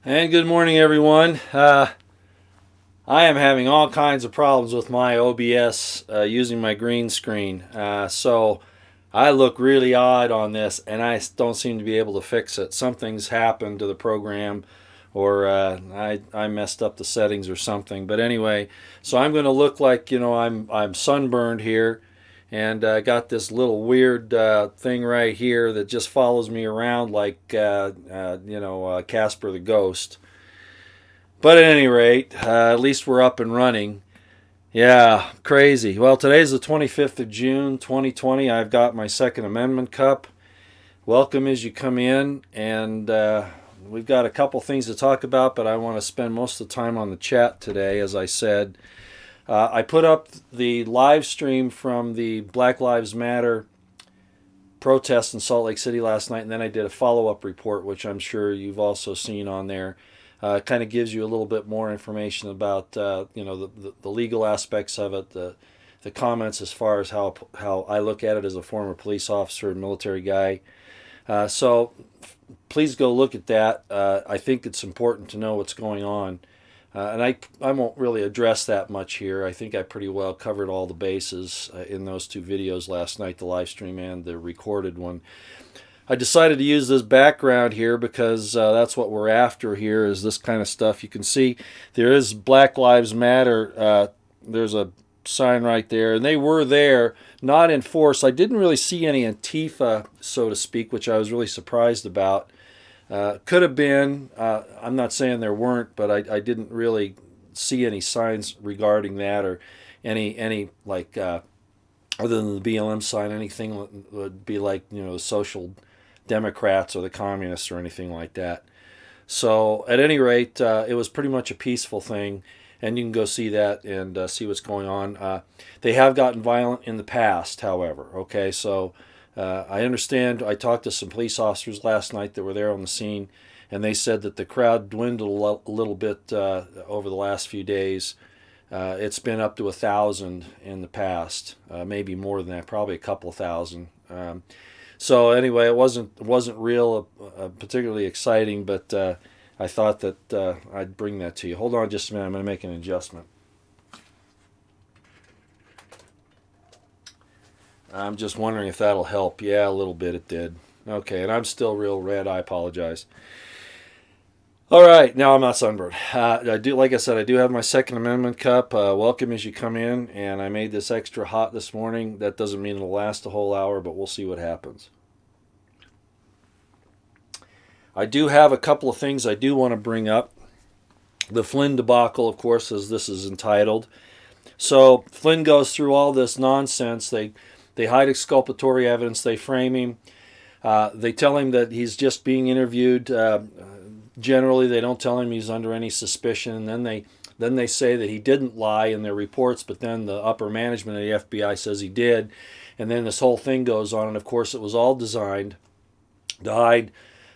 And good morning, everyone. I am having all kinds of problems with my OBS using my green screen. So I look really odd on this, and I don't seem to be able to fix it. Something's happened to the program, or I messed up the settings or something. But anyway, so I'm going to look like I'm sunburned here, and I got this little weird thing right here that just follows me around like Casper the Ghost. But at any rate, at least we're up and running. Yeah, crazy. Well, today's the 25th of June, 2020. I've got my Second Amendment cup. Welcome as you come in, and we've got a couple things to talk about, but I want to spend most of the time on the chat today, as I said. I put up the live stream from the Black Lives Matter protest in Salt Lake City last night, and then I did a follow-up report, which I'm sure you've also seen on there. It kind of gives you a little bit more information about the legal aspects of it, the comments as far as how I look at it as a former police officer and military guy. So please go look at that. I think it's important to know what's going on. And I won't really address that much here. I think I pretty well covered all the bases in those two videos last night, the live stream and the recorded one. I decided to use this background here because that's what we're after here, is this kind of stuff. You can see there is Black Lives Matter. There's a sign right there, and they were there, not in force. I didn't really see any Antifa, so to speak, which I was really surprised about. Could have been. I'm not saying there weren't, but I didn't really see any signs regarding that, or any like other than the BLM sign, anything would be like the Social Democrats or the Communists or anything like that. So at any rate, it was pretty much a peaceful thing, and you can go see that and see what's going on. They have gotten violent in the past, however. Okay, so I understand. I talked to some police officers last night that were there on the scene, and they said that the crowd dwindled a little bit over the last few days. It's been up to 1,000 in the past, maybe more than that, probably a couple of thousand. So anyway, it wasn't real particularly exciting, but I thought that I'd bring that to you. Hold on just a minute. I'm going to make an adjustment. I'm just wondering if that'll help. Yeah, a little bit it did. Okay, and I'm still real red. I apologize. All right, now I'm not sunburned. Like I said, I do have my Second Amendment cup. Welcome as you come in, and I made this extra hot this morning. That doesn't mean it'll last a whole hour, but we'll see what happens. I do have a couple of things I do want to bring up. The Flynn debacle, of course, as this is entitled. So Flynn goes through all this nonsense. They hide exculpatory evidence. They frame him. They tell him that he's just being interviewed. Generally, they don't tell him he's under any suspicion. And then they say that he didn't lie in their reports, but then the upper management of the FBI says he did. And then this whole thing goes on. And of course, it was all designed to hide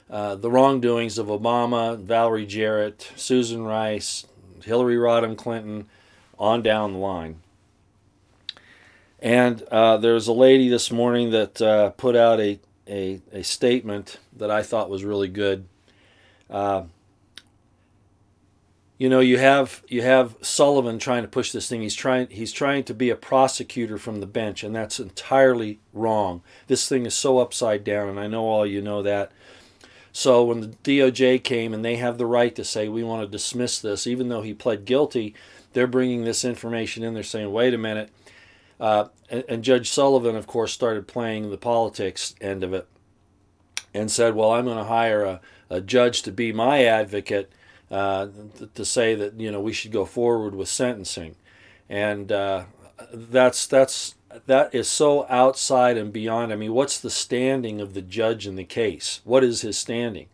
the wrongdoings of Obama, Valerie Jarrett, Susan Rice, Hillary Rodham Clinton, on down the line. And there's a lady this morning that put out a statement that I thought was really good. You have Sullivan trying to push this thing. He's trying to be a prosecutor from the bench, and that's entirely wrong. This thing is so upside down, and I know all you know that. So when the DOJ came, and they have the right to say, we want to dismiss this, even though he pled guilty, they're bringing this information in. They're saying, wait a minute. And Judge Sullivan, of course, started playing the politics end of it and said, well, I'm going to hire a judge to be my advocate to say that, we should go forward with sentencing. And that is so outside and beyond. I mean, what's the standing of the judge in the case? What is his standing?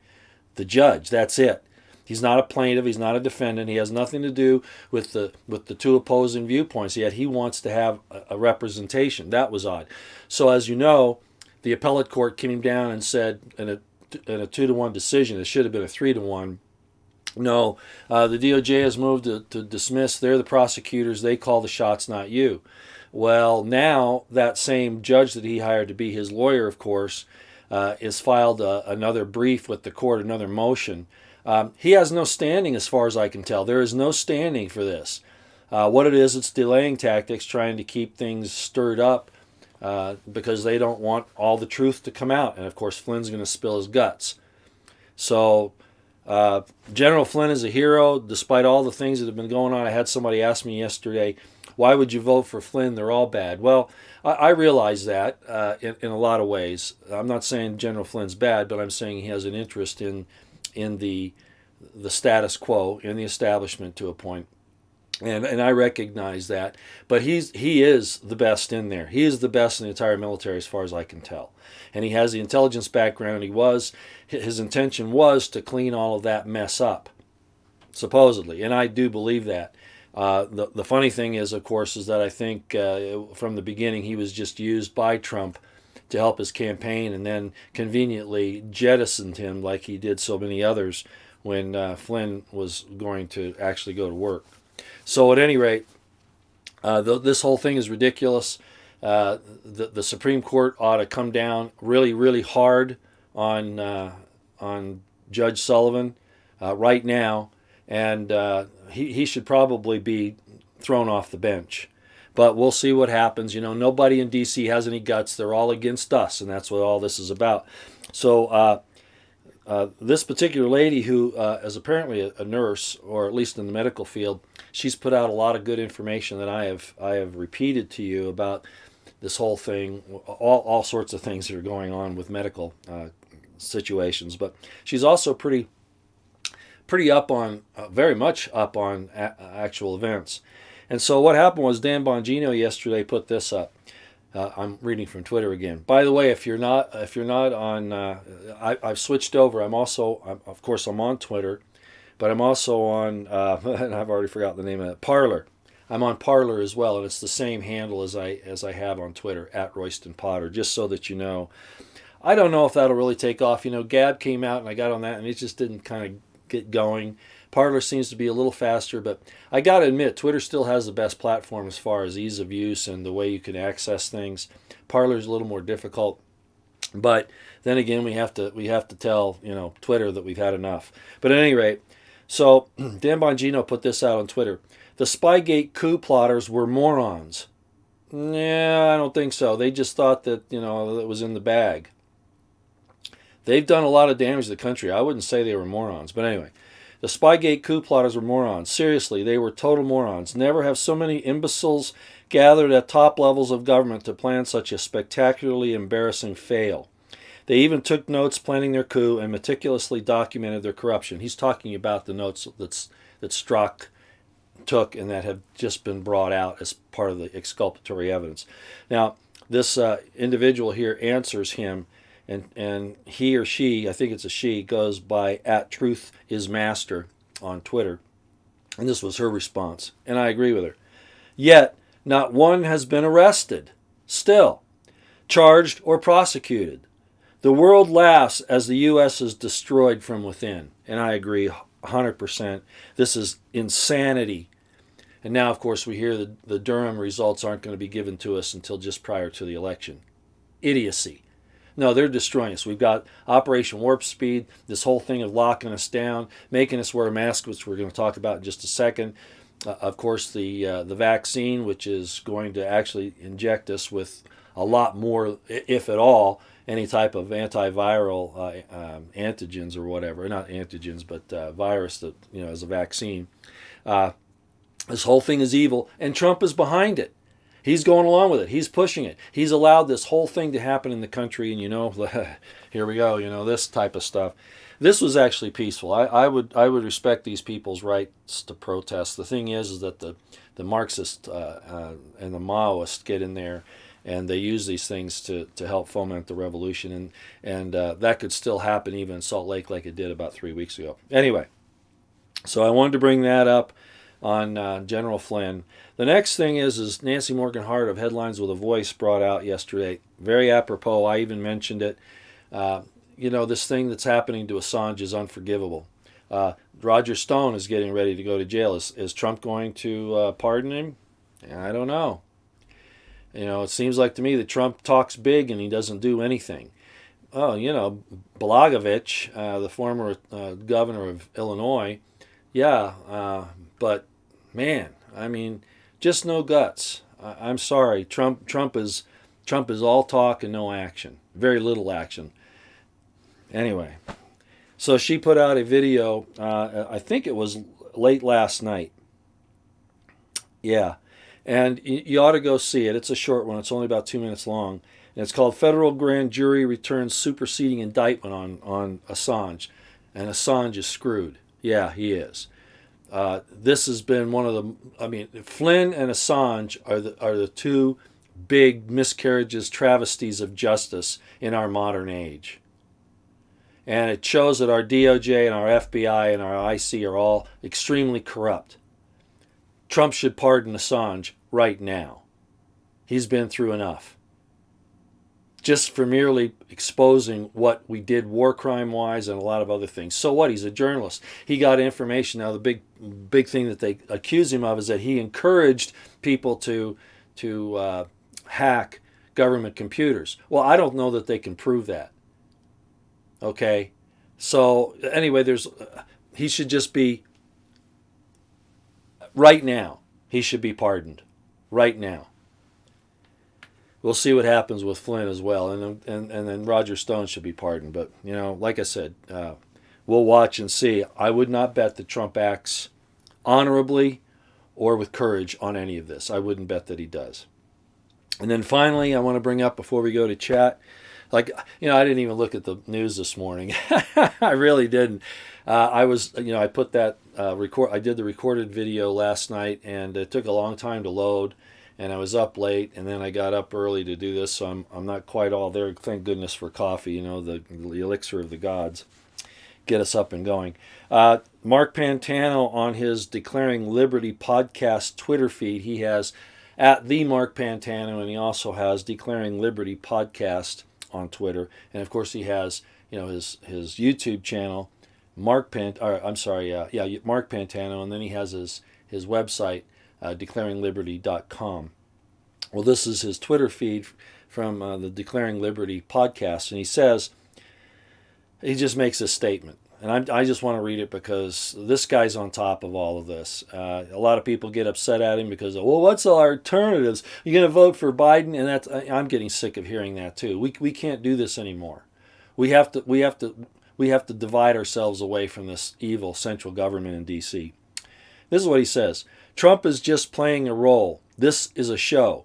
The judge, that's it. He's not a plaintiff. He's not a defendant. He has nothing to do with the two opposing viewpoints. Yet he wants to have a representation. That was odd. So as you know, the appellate court came down and said in a 2-1 decision, it should have been a 3-1. No, the DOJ has moved to dismiss. They're the prosecutors. They call the shots, not you. Well, now that same judge that he hired to be his lawyer, of course, has filed another brief with the court, another motion, He has no standing as far as I can tell. There is no standing for this. What it is, it's delaying tactics, trying to keep things stirred up because they don't want all the truth to come out. And of course, Flynn's going to spill his guts. So General Flynn is a hero despite all the things that have been going on. I had somebody ask me yesterday, why would you vote for Flynn? They're all bad. Well, I realize that in a lot of ways. I'm not saying General Flynn's bad, but I'm saying he has an interest in the status quo, in the establishment to a point. And I recognize that. But he is the best in there. He is the best in the entire military as far as I can tell. And he has the intelligence background. His intention was to clean all of that mess up, supposedly. And I do believe that. The funny thing is, of course, is that I think from the beginning he was just used by Trump to help his campaign and then conveniently jettisoned him like he did so many others when Flynn was going to actually go to work. So at any rate, this whole thing is ridiculous. The Supreme Court ought to come down really, really hard on Judge Sullivan right now, and he should probably be thrown off the bench. But we'll see what happens. Nobody in D.C. has any guts. They're all against us, and that's what all this is about. So this particular lady, who is apparently a nurse, or at least in the medical field, she's put out a lot of good information that I have repeated to you about this whole thing, all sorts of things that are going on with medical situations. But she's also pretty up on, very much up on actual events. And so what happened was Dan Bongino yesterday put this up. I'm reading from Twitter again. By the way, if you're not on, I've switched over. Of course, I'm on Twitter, but I'm also on, and I've already forgotten the name of it, Parler. I'm on Parler as well, and it's the same handle as I have on Twitter, @RoystonPotter, just so that you know. I don't know if that'll really take off. Gab came out, and I got on that, and it just didn't kind of get going. Parler seems to be a little faster, but I got to admit, Twitter still has the best platform as far as ease of use and the way you can access things. Parler's a little more difficult, but then again, we have to tell Twitter that we've had enough. But at any rate, so Dan Bongino put this out on Twitter. The Spygate coup plotters were morons. Yeah, I don't think so. They just thought that it was in the bag. They've done a lot of damage to the country. I wouldn't say they were morons, but anyway. The Spygate coup plotters were morons. Seriously, they were total morons. Never have so many imbeciles gathered at top levels of government to plan such a spectacularly embarrassing fail. They even took notes planning their coup and meticulously documented their corruption. He's talking about the notes that Strzok took and that have just been brought out as part of the exculpatory evidence. Now, this individual here answers him. And he or she, I think it's a she, goes by @TruthIsMaster on Twitter. And this was her response. And I agree with her. Yet, not one has been arrested. Still, charged or prosecuted. The world laughs as the U.S. is destroyed from within. And I agree 100%. This is insanity. And now, of course, we hear the Durham results aren't going to be given to us until just prior to the election. Idiocy. No, they're destroying us. We've got Operation Warp Speed, this whole thing of locking us down, making us wear masks, which we're going to talk about in just a second. Of course, the vaccine, which is going to actually inject us with a lot more, if at all, any type of antiviral antigens or whatever. Not antigens, but virus that as a vaccine. This whole thing is evil, and Trump is behind it. He's going along with it. He's pushing it. He's allowed this whole thing to happen in the country, and here we go, this type of stuff. This was actually peaceful. I would respect these people's rights to protest. The thing is that the Marxist and the Maoists get in there, and they use these things to help foment the revolution, and that could still happen even in Salt Lake like it did about 3 weeks ago. Anyway, so I wanted to bring that up on General Flynn. The next thing is Nancy Morgan Hart of Headlines with a Voice brought out yesterday. Very apropos. I even mentioned it. This thing that's happening to Assange is unforgivable. Roger Stone is getting ready to go to jail. Is Trump going to pardon him? I don't know. It seems like to me that Trump talks big and he doesn't do anything. oh, Blagojevich, the former governor of Illinois, yeah, but man, I mean, just no guts. I'm sorry, Trump is all talk and no action, very little action. Anyway, so she put out a video. I think it was late last night. Yeah, and you ought to go see it. It's a short one. It's only about 2 minutes long. And it's called Federal Grand Jury Returns Superseding Indictment on Assange. And Assange is screwed. Yeah, he is. This has been one of the, I mean, Flynn and Assange are the two big miscarriages, travesties of justice in our modern age. And it shows that our DOJ and our FBI and our IC are all extremely corrupt. Trump should pardon Assange right now. He's been through enough. Just for merely exposing what we did war crime wise and a lot of other things. So what? He's a journalist. He got information. Now the big thing that they accuse him of is that he encouraged people to hack government computers. Well, I don't know that they can prove that. Okay, so anyway, he should just be right now. He should be pardoned right now. We'll see what happens with Flynn as well, and then Roger Stone should be pardoned. But like I said, we'll watch and see. I would not bet that Trump acts honorably or with courage on any of this. I wouldn't bet that he does. And then finally, I want to bring up before we go to chat, I didn't even look at the news this morning. I really didn't. I put that I did the recorded video last night, and it took a long time to load. And I was up late, and then I got up early to do this, so I'm not quite all there. Thank goodness for coffee, the elixir of the gods. Get us up and going. Mark Pantano on his Declaring Liberty podcast Twitter feed, he has at the Mark Pantano, and he also has Declaring Liberty podcast on Twitter, and of course he has his YouTube channel, Mark Pantano, and then he has his website. DeclaringLiberty.com. Well, this is his Twitter feed from the Declaring Liberty podcast, and he just makes a statement, and I just want to read it because this guy's on top of all of this. A lot of people get upset at him because, well, what's our alternatives? You're going to vote for Biden, and I'm getting sick of hearing that too. We can't do this anymore. We have to divide ourselves away from this evil central government in D.C. This is what he says. Trump is just playing a role. This is a show.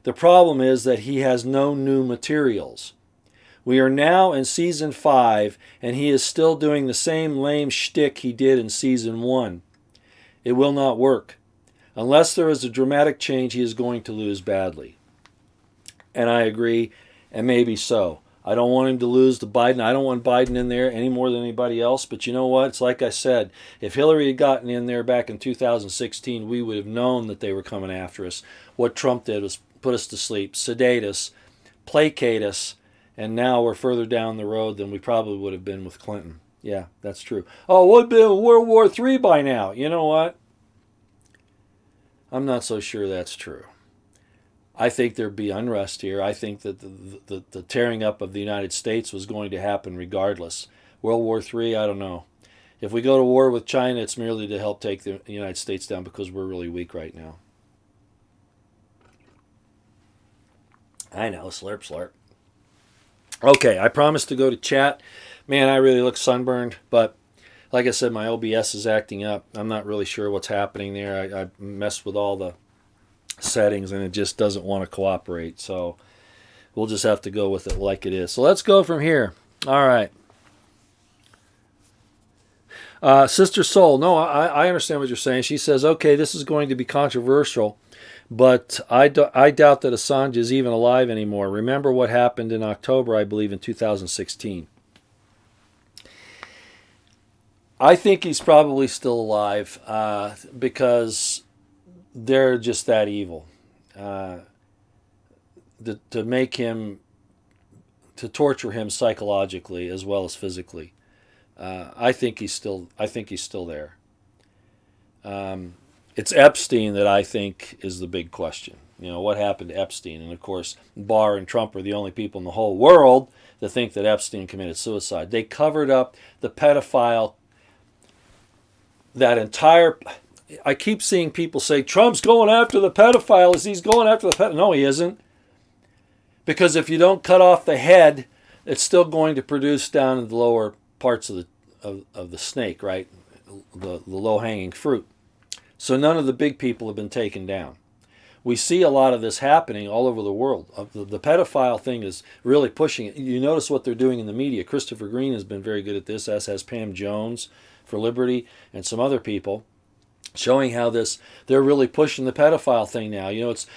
The problem is that he has no new materials. We are now in season 5, and he is still doing the same lame shtick he did in season 1. It will not work. Unless there is a dramatic change, he is going to lose badly. And I agree, and maybe so. I don't want him to lose to Biden. I don't want Biden in there any more than anybody else. But you know what? It's like I said, if Hillary had gotten in there back in 2016, we would have known that they were coming after us. What Trump did was put us to sleep, sedate us, placate us, and now we're further down the road than we probably would have been with Clinton. Yeah, that's true. Oh, would have been World War III by now. You know what? I'm not so sure that's true. I think there'd be unrest here. I think that the tearing up of the United States was going to happen regardless. World War III, I don't know. If we go to war with China, it's merely to help take the United States down because we're really weak right now. I know, slurp, slurp. Okay, I promised to go to chat. Man, I really look sunburned, but like I said, my OBS is acting up. I'm not really sure what's happening there. I messed with all the settings and it just doesn't want to cooperate, so we'll just have to go with it like it is. So let's go from here. All right. Sister Soul, no, I understand what you're saying. She says, okay, this is going to be controversial, but I doubt that Assange is even alive anymore. Remember what happened in October, I believe, in 2016. I think he's probably still alive because they're just that evil. To make him, to torture him psychologically as well as physically. I think he's still there. It's Epstein that I think is the big question. what happened to Epstein? And of course, Barr and Trump are the only people in the whole world that think that Epstein committed suicide. They covered up the pedophile, that entire... I keep seeing people say, Trump's going after the pedophiles. He's going after the pedophiles. No, he isn't. Because if you don't cut off the head, it's still going to produce down in the lower parts of the snake, right? The low-hanging fruit. So none of the big people have been taken down. We see a lot of this happening all over the world. The pedophile thing is really pushing it. You notice what they're doing in the media. Christopher Green has been very good at this, as has Pam Jones for Liberty and some other people, showing how they're really pushing the pedophile thing now.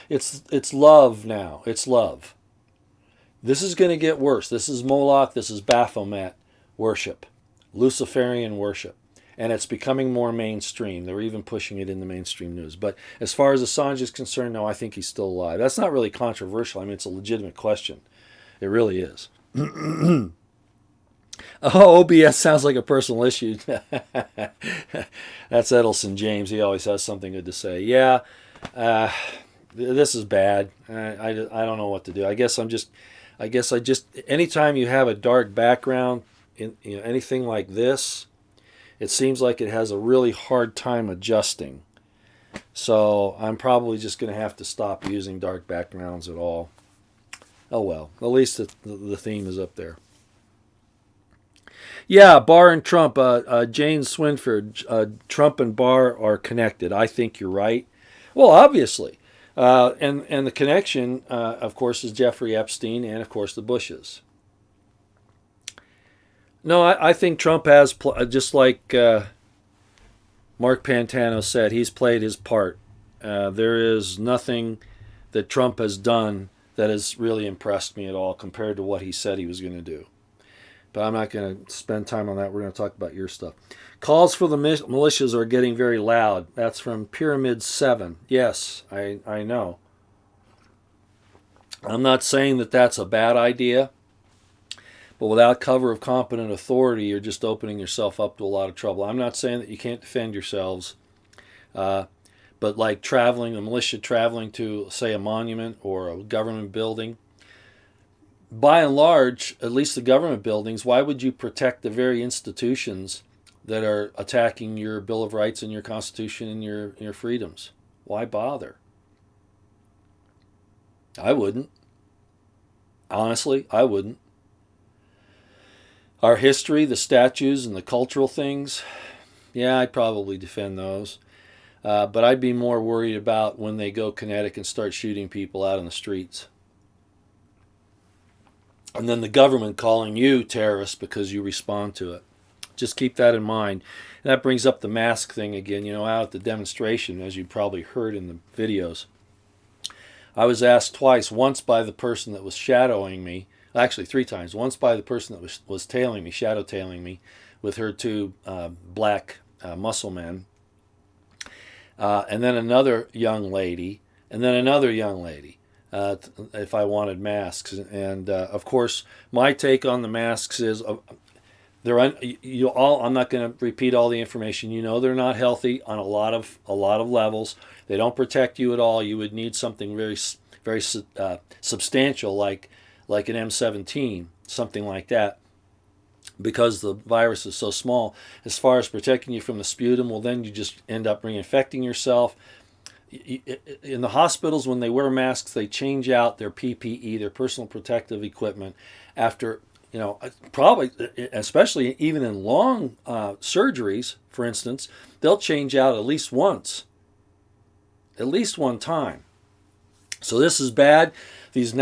It's love now. It's love. This is going to get worse. This is Moloch. This is Baphomet worship, Luciferian worship. And it's becoming more mainstream. They're even pushing it in the mainstream news. But as far as Assange is concerned, no, I think he's still alive. That's not really controversial. I mean, it's a legitimate question. It really is. Oh, OBS sounds like a personal issue. That's Edelson James. He always has something good to say. Yeah, this is bad. I don't know what to do. I guess I just, anytime you have a dark background in anything like this, it seems like it has a really hard time adjusting. So I'm probably just going to have to stop using dark backgrounds at all. Oh well, at least the theme is up there. Yeah, Barr and Trump. Jane Swinford, Trump and Barr are connected. I think you're right. Well, obviously. And the connection, of course, is Jeffrey Epstein and, of course, the Bushes. No, I think Trump has, just like Mark Pantano said, he's played his part. There is nothing that Trump has done that has really impressed me at all compared to what he said he was going to do. But I'm not going to spend time on that. We're going to talk about your stuff. Calls for the militias are getting very loud. That's from Pyramid 7. Yes, I know. I'm not saying that that's a bad idea. But without cover of competent authority, you're just opening yourself up to a lot of trouble. I'm not saying that you can't defend yourselves. But like a militia traveling to, say, a monument or a government building, by and large, at least the government buildings, why would you protect the very institutions that are attacking your Bill of Rights and your Constitution and your freedoms? Why bother? I wouldn't. Honestly, I wouldn't. Our history, the statues, and the cultural things, yeah, I'd probably defend those. But I'd be more worried about when they go kinetic and start shooting people out in the streets. And then the government calling you terrorists because you respond to it. Just keep that in mind. And that brings up the mask thing again. Out at the demonstration, as you probably heard in the videos, I was asked twice, once by the person that was shadowing me, actually 3 times, once by the person that was tailing me, shadow tailing me, with her 2 black muscle men, and then another young lady, and then another young lady, if I wanted masks. And of course, my take on the masks is I'm not going to repeat all the information. They're not healthy on a lot of levels. They don't protect you at all. You would need something very very substantial, like an M17, something like that, because the virus is so small. As far as protecting you from the sputum, well, then you just end up reinfecting yourself. In the hospitals, when they wear masks, they change out their PPE, their personal protective equipment, after, probably, especially even in long surgeries, for instance, they'll change out at least one time. So this is bad. These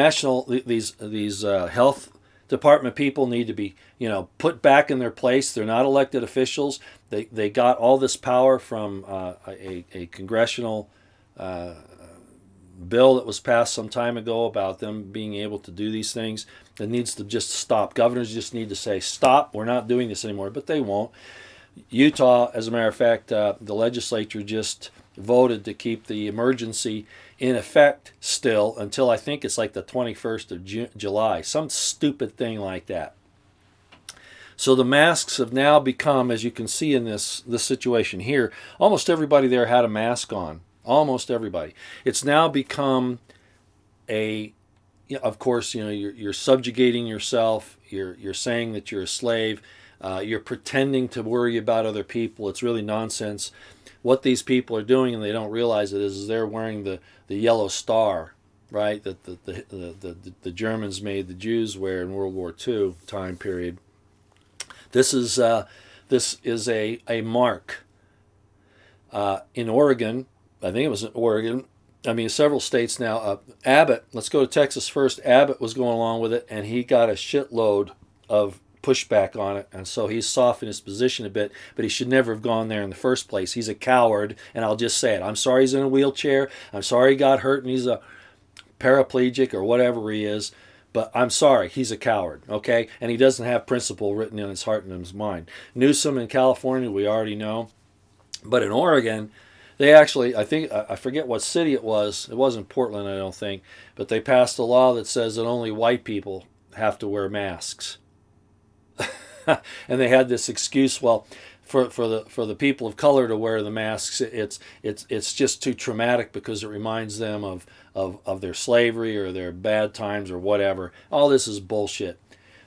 health department people need to be, put back in their place. They're not elected officials. They got all this power from a congressional bill that was passed some time ago about them being able to do these things. It needs to just stop. Governors just need to say, stop, we're not doing this anymore, but they won't. Utah, as a matter of fact, the legislature just voted to keep the emergency in effect still until I think it's like the 21st of July, some stupid thing like that. So the masks have now become, as you can see in this situation here, almost everybody there had a mask on. Almost everybody. It's now become of course, you're subjugating yourself. You're saying that you're a slave. You're pretending to worry about other people. It's really nonsense. What these people are doing, and they don't realize it, is they're wearing the yellow star, right? That the Germans made the Jews wear in World War II time period. This is a mark. In Oregon, I think it was in Oregon. I mean, several states now. Abbott, let's go to Texas first. Abbott was going along with it, and he got a shitload of pushback on it, and so he's softened his position a bit, but he should never have gone there in the first place. He's a coward, and I'll just say it. I'm sorry he's in a wheelchair. I'm sorry he got hurt and he's a paraplegic or whatever he is, but I'm sorry, he's a coward, okay? And he doesn't have principle written in his heart and in his mind. Newsom in California, we already know, but in Oregon, they actually, I forget what city it was. It wasn't Portland, I don't think, but they passed a law that says that only white people have to wear masks. And they had this excuse, well, for the people of color to wear the masks, it's just too traumatic because it reminds them of their slavery or their bad times or whatever. All this is bullshit.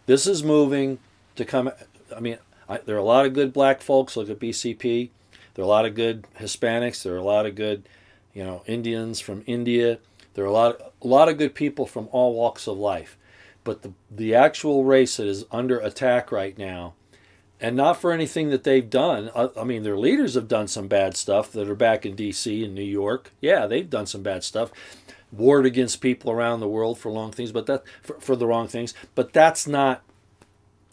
This is moving to come. I mean, there are a lot of good black folks. Look at BCP. There are a lot of good Hispanics. There are a lot of good, Indians from India. There are a lot of good people from all walks of life. But the actual race that is under attack right now, and not for anything that they've done. I mean, their leaders have done some bad stuff that are back in D.C. and New York. Yeah, they've done some bad stuff, warred against people around the world for long things, but for the wrong things. But that's not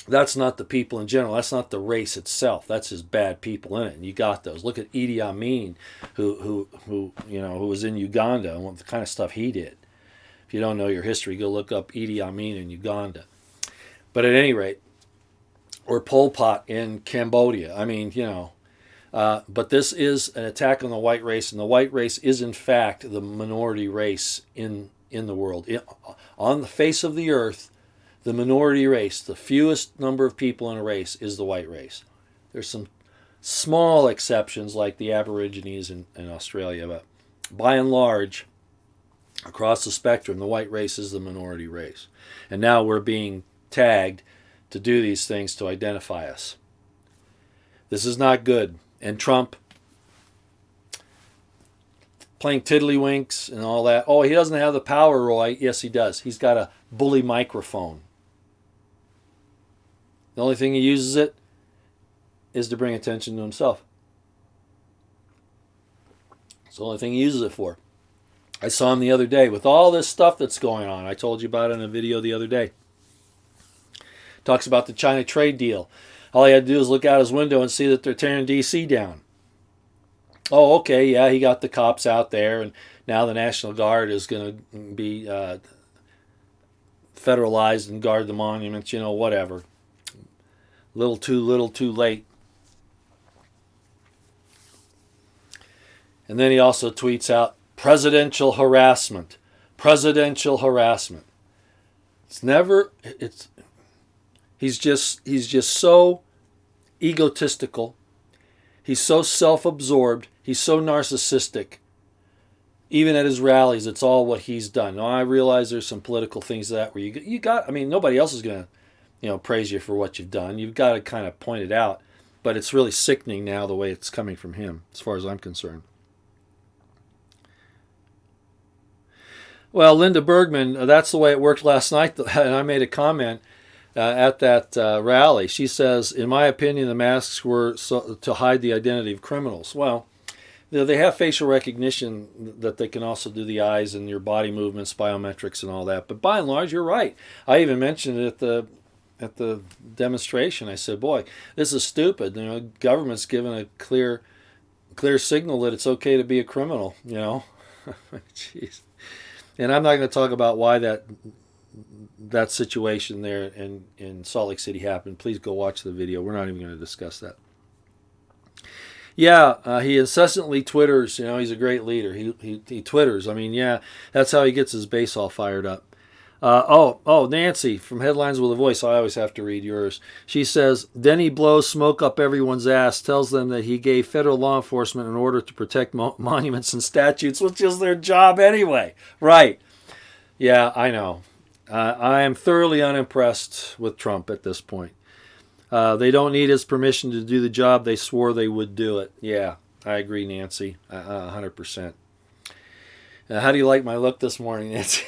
the people in general. That's not the race itself. That's just bad people in it, and you got those. Look at Idi Amin, who was in Uganda, and what the kind of stuff he did. If you don't know your history, go look up Idi Amin in Uganda. But at any rate, or Pol Pot in Cambodia. I mean, but this is an attack on the white race, and the white race is in fact the minority race in the world. On the face of the earth, the minority race, the fewest number of people in a race, is the white race. There's some small exceptions like the Aborigines in Australia, but by and large, across the spectrum, the white race is the minority race. And now we're being tagged to do these things to identify us. This is not good. And Trump playing tiddlywinks and all that. Oh, he doesn't have the power, Roy. Yes, he does. He's got a bully microphone. The only thing he uses it is to bring attention to himself. It's the only thing he uses it for. I saw him the other day with all this stuff that's going on. I told you about it in a video the other day. Talks about the China trade deal. All he had to do is look out his window and see that they're tearing D.C. down. Oh, okay, yeah, he got the cops out there, and now the National Guard is going to be federalized and guard the monuments, whatever. Little too late. And then he also tweets out, presidential harassment. Presidential harassment. He's just so egotistical. He's so self-absorbed. He's so narcissistic. Even at his rallies, it's all what he's done. Now, I realize there's some political things that where you got. I mean, nobody else is going to, praise you for what you've done. You've got to kind of point it out. But it's really sickening now the way it's coming from him, as far as I'm concerned. Well, Linda Bergman, that's the way it worked last night, and I made a comment at that rally. She says, in my opinion, the masks were to hide the identity of criminals. Well, they have facial recognition that they can also do the eyes and your body movements, biometrics, and all that. But by and large, you're right. I even mentioned it at the demonstration. I said, boy, this is stupid. Government's given a clear signal that it's okay to be a criminal, Jeez. And I'm not going to talk about why that situation there in Salt Lake City happened. Please go watch the video. We're not even going to discuss that. Yeah, he incessantly twitters. He's a great leader. He twitters. I mean, yeah, that's how he gets his base all fired up. Nancy from Headlines with a Voice. I always have to read yours. She says, then he blows smoke up everyone's ass, tells them that he gave federal law enforcement an order to protect monuments and statues, which is their job anyway. Right. Yeah, I know. I am thoroughly unimpressed with Trump at this point. They don't need his permission to do the job. They swore they would do it. Yeah, I agree, Nancy. 100%. How do you like my look this morning, Nancy?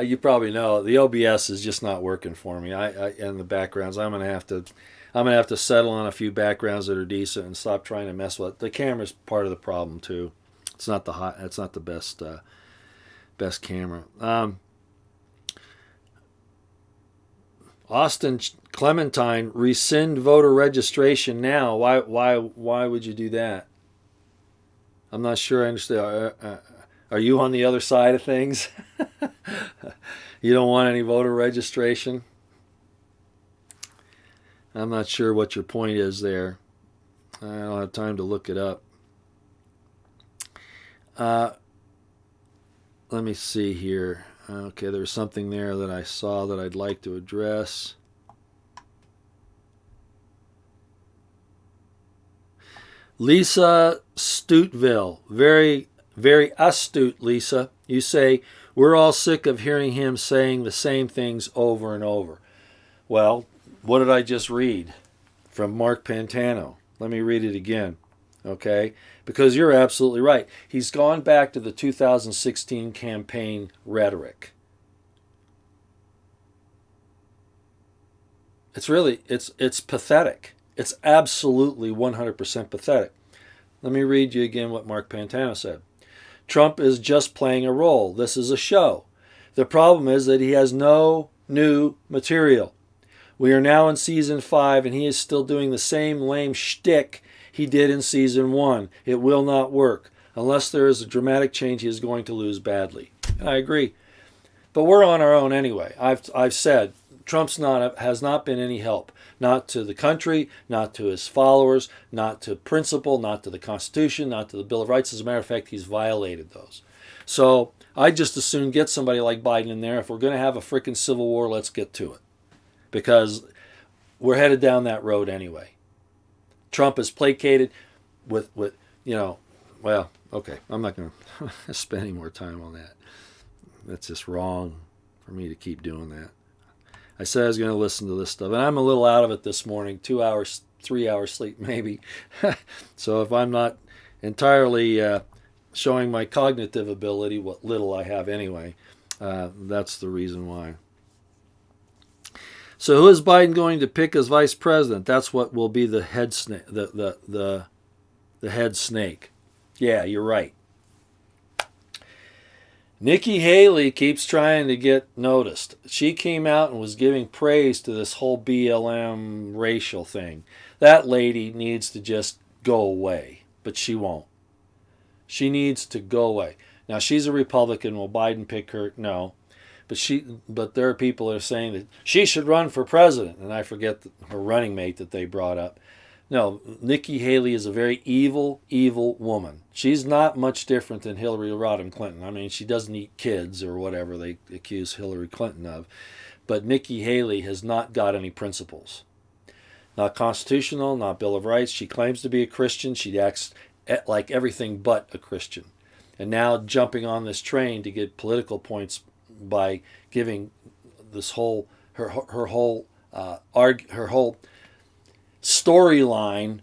You probably know the OBS is just not working for me. And the backgrounds. I'm gonna have to settle on a few backgrounds that are decent and stop trying to mess with it. The camera's part of the problem too. It's not the best camera. Austin Clementine, rescind voter registration now. Why would you do that? I'm not sure I understand. Are you on the other side of things? You don't want any voter registration? I'm not sure what your point is there. I don't have time to look it up. Let me see here. Okay, there's something there that I saw that I'd like to address. Lisa Stuteville, very, very astute, Lisa. You say, we're all sick of hearing him saying the same things over and over. Well, what did I just read from Mark Pantano? Let me read it again, okay? Because you're absolutely right. He's gone back to the 2016 campaign rhetoric. It's pathetic. It's absolutely 100% pathetic. Let me read you again what Mark Pantano said. Trump is just playing a role. This is a show. The problem is that he has no new material. We are now in season 5 and he is still doing the same lame shtick he did in season 1. It will not work. Unless there is a dramatic change, he is going to lose badly. I agree. But we're on our own anyway. I've said Trump's has not been any help. Not to the country, not to his followers, not to principle, not to the Constitution, not to the Bill of Rights. As a matter of fact, he's violated those. So I just as soon get somebody like Biden in there. If we're going to have a freaking civil war, let's get to it. Because we're headed down that road anyway. Trump is placated with well, okay, I'm not going to spend any more time on that. That's just wrong for me to keep doing that. I said I was going to listen to this stuff, and I'm a little out of it this morning, 2 hours, 3 hours sleep maybe. So if I'm not entirely showing my cognitive ability, what little I have anyway, that's the reason why. So who is Biden going to pick as vice president? That's what will be the head snake. The head snake. Yeah, you're right. Nikki Haley keeps trying to get noticed. She came out and was giving praise to this whole BLM racial thing. That lady needs to just go away, but she won't. She needs to go away. Now, she's a Republican. Will Biden pick her? No. But there are people that are saying that she should run for president, and I forget her running mate that they brought up. No, Nikki Haley is a very evil, evil woman. She's not much different than Hillary Rodham Clinton. I mean, she doesn't eat kids or whatever they accuse Hillary Clinton of. But Nikki Haley has not got any principles. Not constitutional, not Bill of Rights. She claims to be a Christian. She acts like everything but a Christian. And now jumping on this train to get political points by giving this whole her whole storyline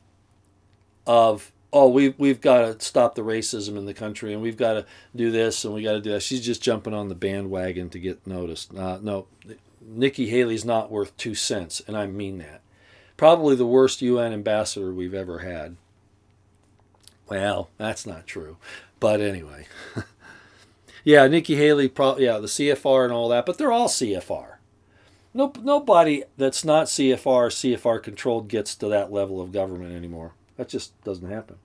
of we've got to stop the racism in the country and we've got to do this and we got to do that. She's just jumping on the bandwagon to get noticed. No, Nikki Haley's not worth 2 cents, and I mean that. Probably the worst UN ambassador we've ever had. Well, that's not true, but anyway. Yeah, Nikki Haley, the CFR and all that, but they're all CFR. Nobody that's not CFR controlled gets to that level of government anymore. That just doesn't happen.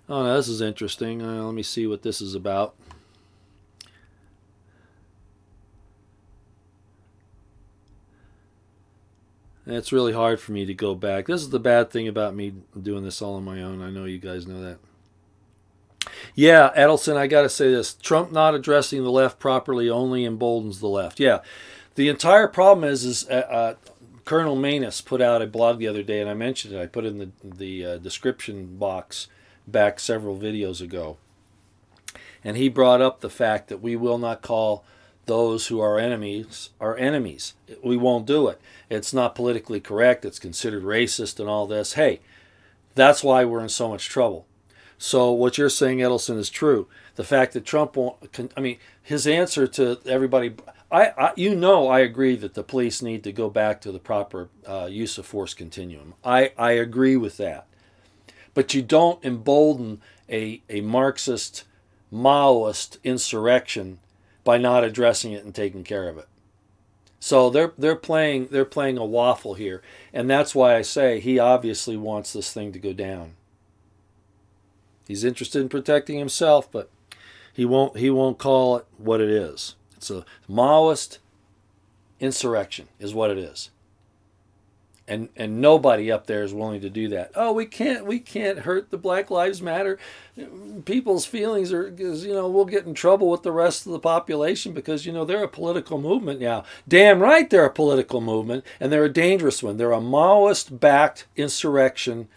Oh, no, this is interesting. Let me see what this is about. It's really hard for me to go back. This is the bad thing about me doing this all on my own. I know you guys know that. Yeah, Edelson, I got to say this. Trump not addressing the left properly only emboldens the left. Yeah, the entire problem is Colonel Manus put out a blog the other day, and I mentioned it. I put it in the description box back several videos ago. And he brought up the fact that we will not call those who are enemies our enemies. We won't do it. It's not politically correct. It's considered racist and all this. Hey, that's why we're in so much trouble. So what you're saying, Edelson, is true. The fact that Trump won't, I mean, his answer to everybody, I agree that the police need to go back to the proper use of force continuum. I agree with that. But you don't embolden a Marxist, Maoist insurrection by not addressing it and taking care of it. So they're playing a waffle here, and that's why I say he obviously wants this thing to go down. He's interested in protecting himself, but he won't call it what it is. It's a Maoist insurrection is what it is. And nobody up there is willing to do that. Oh, we can't hurt the Black Lives Matter. People's feelings are, because we'll get in trouble with the rest of the population because they're a political movement now. Damn right they're a political movement, and they're a dangerous one. They're a Maoist-backed insurrection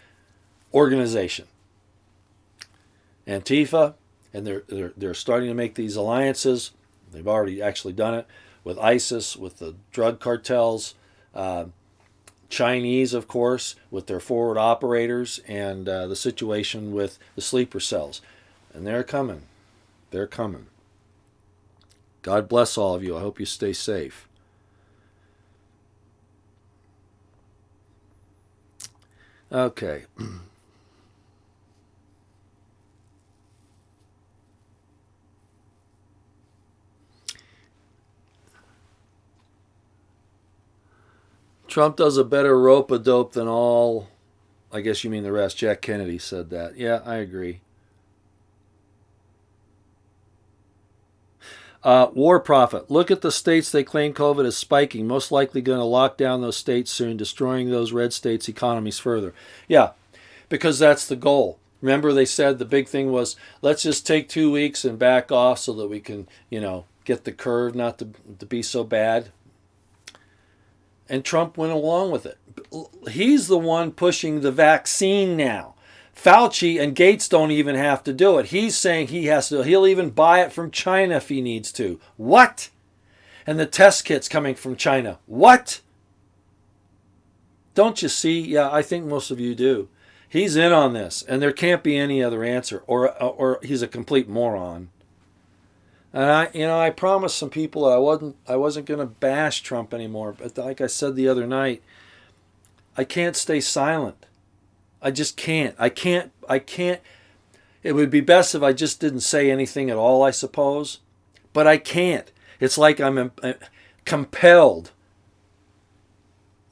organization. Antifa, and they're starting to make these alliances. They've already actually done it with ISIS, with the drug cartels. Chinese, of course, with their forward operators, and the situation with the sleeper cells. And they're coming. They're coming. God bless all of you. I hope you stay safe. Okay. Trump does a better rope-a-dope than all, I guess you mean the rest. Jack Kennedy said that. Yeah, I agree. War Prophet. Look at the states they claim COVID is spiking. Most likely going to lock down those states soon, destroying those red states' economies further. Yeah, because that's the goal. Remember they said the big thing was, let's just take 2 weeks and back off so that we can, get the curve not to be so bad. And Trump went along with it. He's the one pushing the vaccine now. Fauci and Gates don't even have to do it. He's saying he'll even buy it from China if he needs to. What? And the test kits coming from China. What? Don't you see? Yeah, I think most of you do. He's in on this, and there can't be any other answer, or he's a complete moron. And I promised some people that I wasn't going to bash Trump anymore. But like I said the other night, I can't stay silent. I just can't. I can't. It would be best if I just didn't say anything at all, I suppose. But I can't. It's like I'm compelled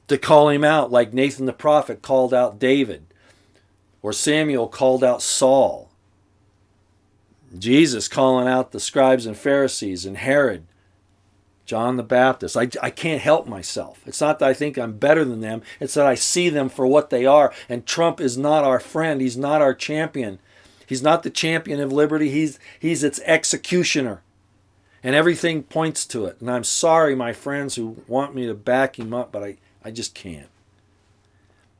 to call him out, like Nathan the prophet called out David, or Samuel called out Saul. Jesus calling out the scribes and Pharisees, and Herod, John the Baptist. I can't help myself. It's not that I think I'm better than them. It's that I see them for what they are. And Trump is not our friend. He's not our champion. He's not the champion of liberty. He's its executioner. And everything points to it. And I'm sorry, my friends who want me to back him up, but I just can't.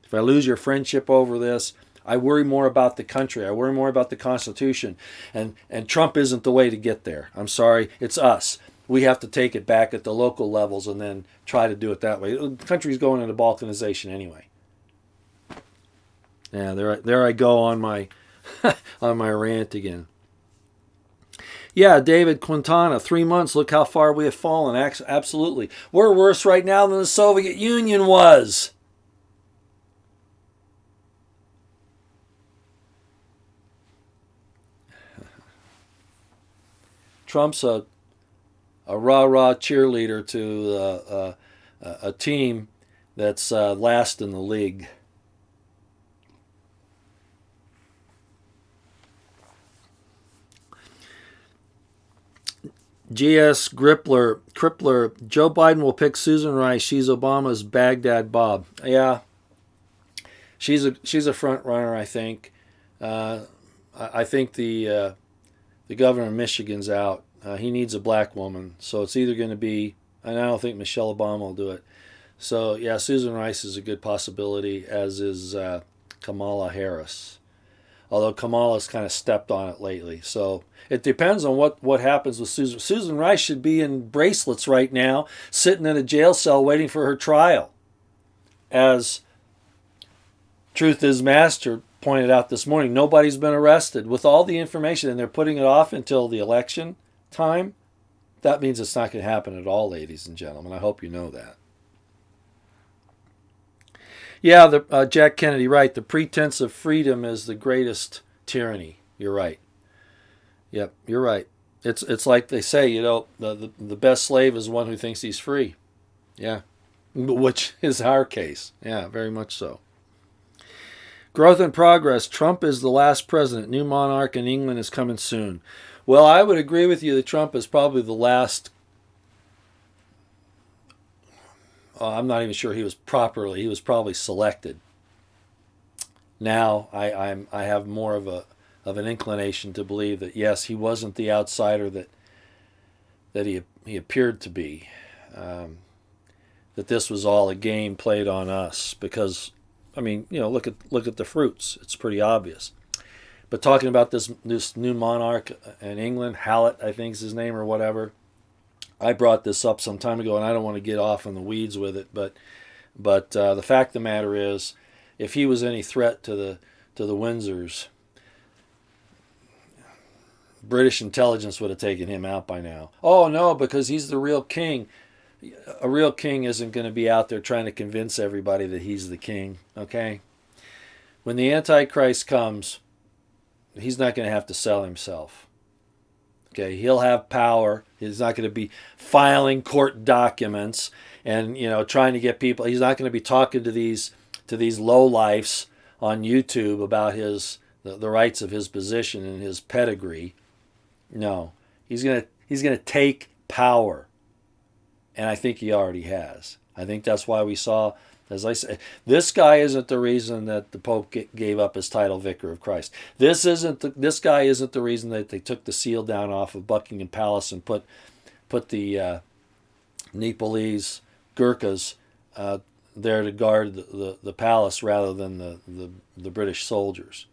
If I lose your friendship over this, I worry more about the country. I worry more about the Constitution. And Trump isn't the way to get there. I'm sorry. It's us. We have to take it back at the local levels and then try to do it that way. The country's going into balkanization anyway. Yeah, there I go on my on my rant again. Yeah, David Quintana, 3 months. Look how far we have fallen. Absolutely. We're worse right now than the Soviet Union was. Trump's a rah-rah cheerleader to a team that's last in the league. G.S. Crippler, Joe Biden will pick Susan Rice. She's Obama's Baghdad Bob. Yeah, she's a front runner, I think. I think the governor of Michigan's out. He needs a black woman. So it's either going to be, and I don't think Michelle Obama will do it. So yeah, Susan Rice is a good possibility, as is Kamala Harris. Although Kamala's kind of stepped on it lately. So it depends on what happens with Susan. Susan Rice should be in bracelets right now, sitting in a jail cell waiting for her trial. As Truth is Master pointed out this morning, nobody's been arrested. With all the information, and they're putting it off until the election time, that means it's not going to happen at all, ladies and gentlemen. I hope you know that. Yeah, Jack Kennedy, right. The pretense of freedom is the greatest tyranny. You're right. Yep, you're right. It's like they say, the best slave is one who thinks he's free. Yeah, which is our case. Yeah, very much so. Growth and progress. Trump is the last president. New monarch in England is coming soon. Well, I would agree with you that Trump is probably the last. I'm not even sure he was probably selected. Now I have more of an inclination to believe that yes, he wasn't the outsider that he appeared to be. That this was all a game played on us, because I mean, look at the fruits. It's pretty obvious. But talking about this new monarch in England, Hallett, I think is his name or whatever. I brought this up some time ago, and I don't want to get off in the weeds with it, but the fact of the matter is, if he was any threat to the Windsors, British intelligence would have taken him out by now. Oh no, because he's the real king. A real king isn't going to be out there trying to convince everybody that he's the king. Okay, when the Antichrist comes, he's not going to have to sell himself. Okay, he'll have power. He's not going to be filing court documents and trying to get people. He's not going to be talking to these lowlifes on YouTube about the rights of his position and his pedigree. No, he's going to take power, and I think he already has. I think that's why we saw, as I say, this guy isn't the reason that the Pope gave up his title, Vicar of Christ. This guy isn't the reason that they took the seal down off of Buckingham Palace and put the Nepalese Gurkhas there to guard the palace rather than the British soldiers.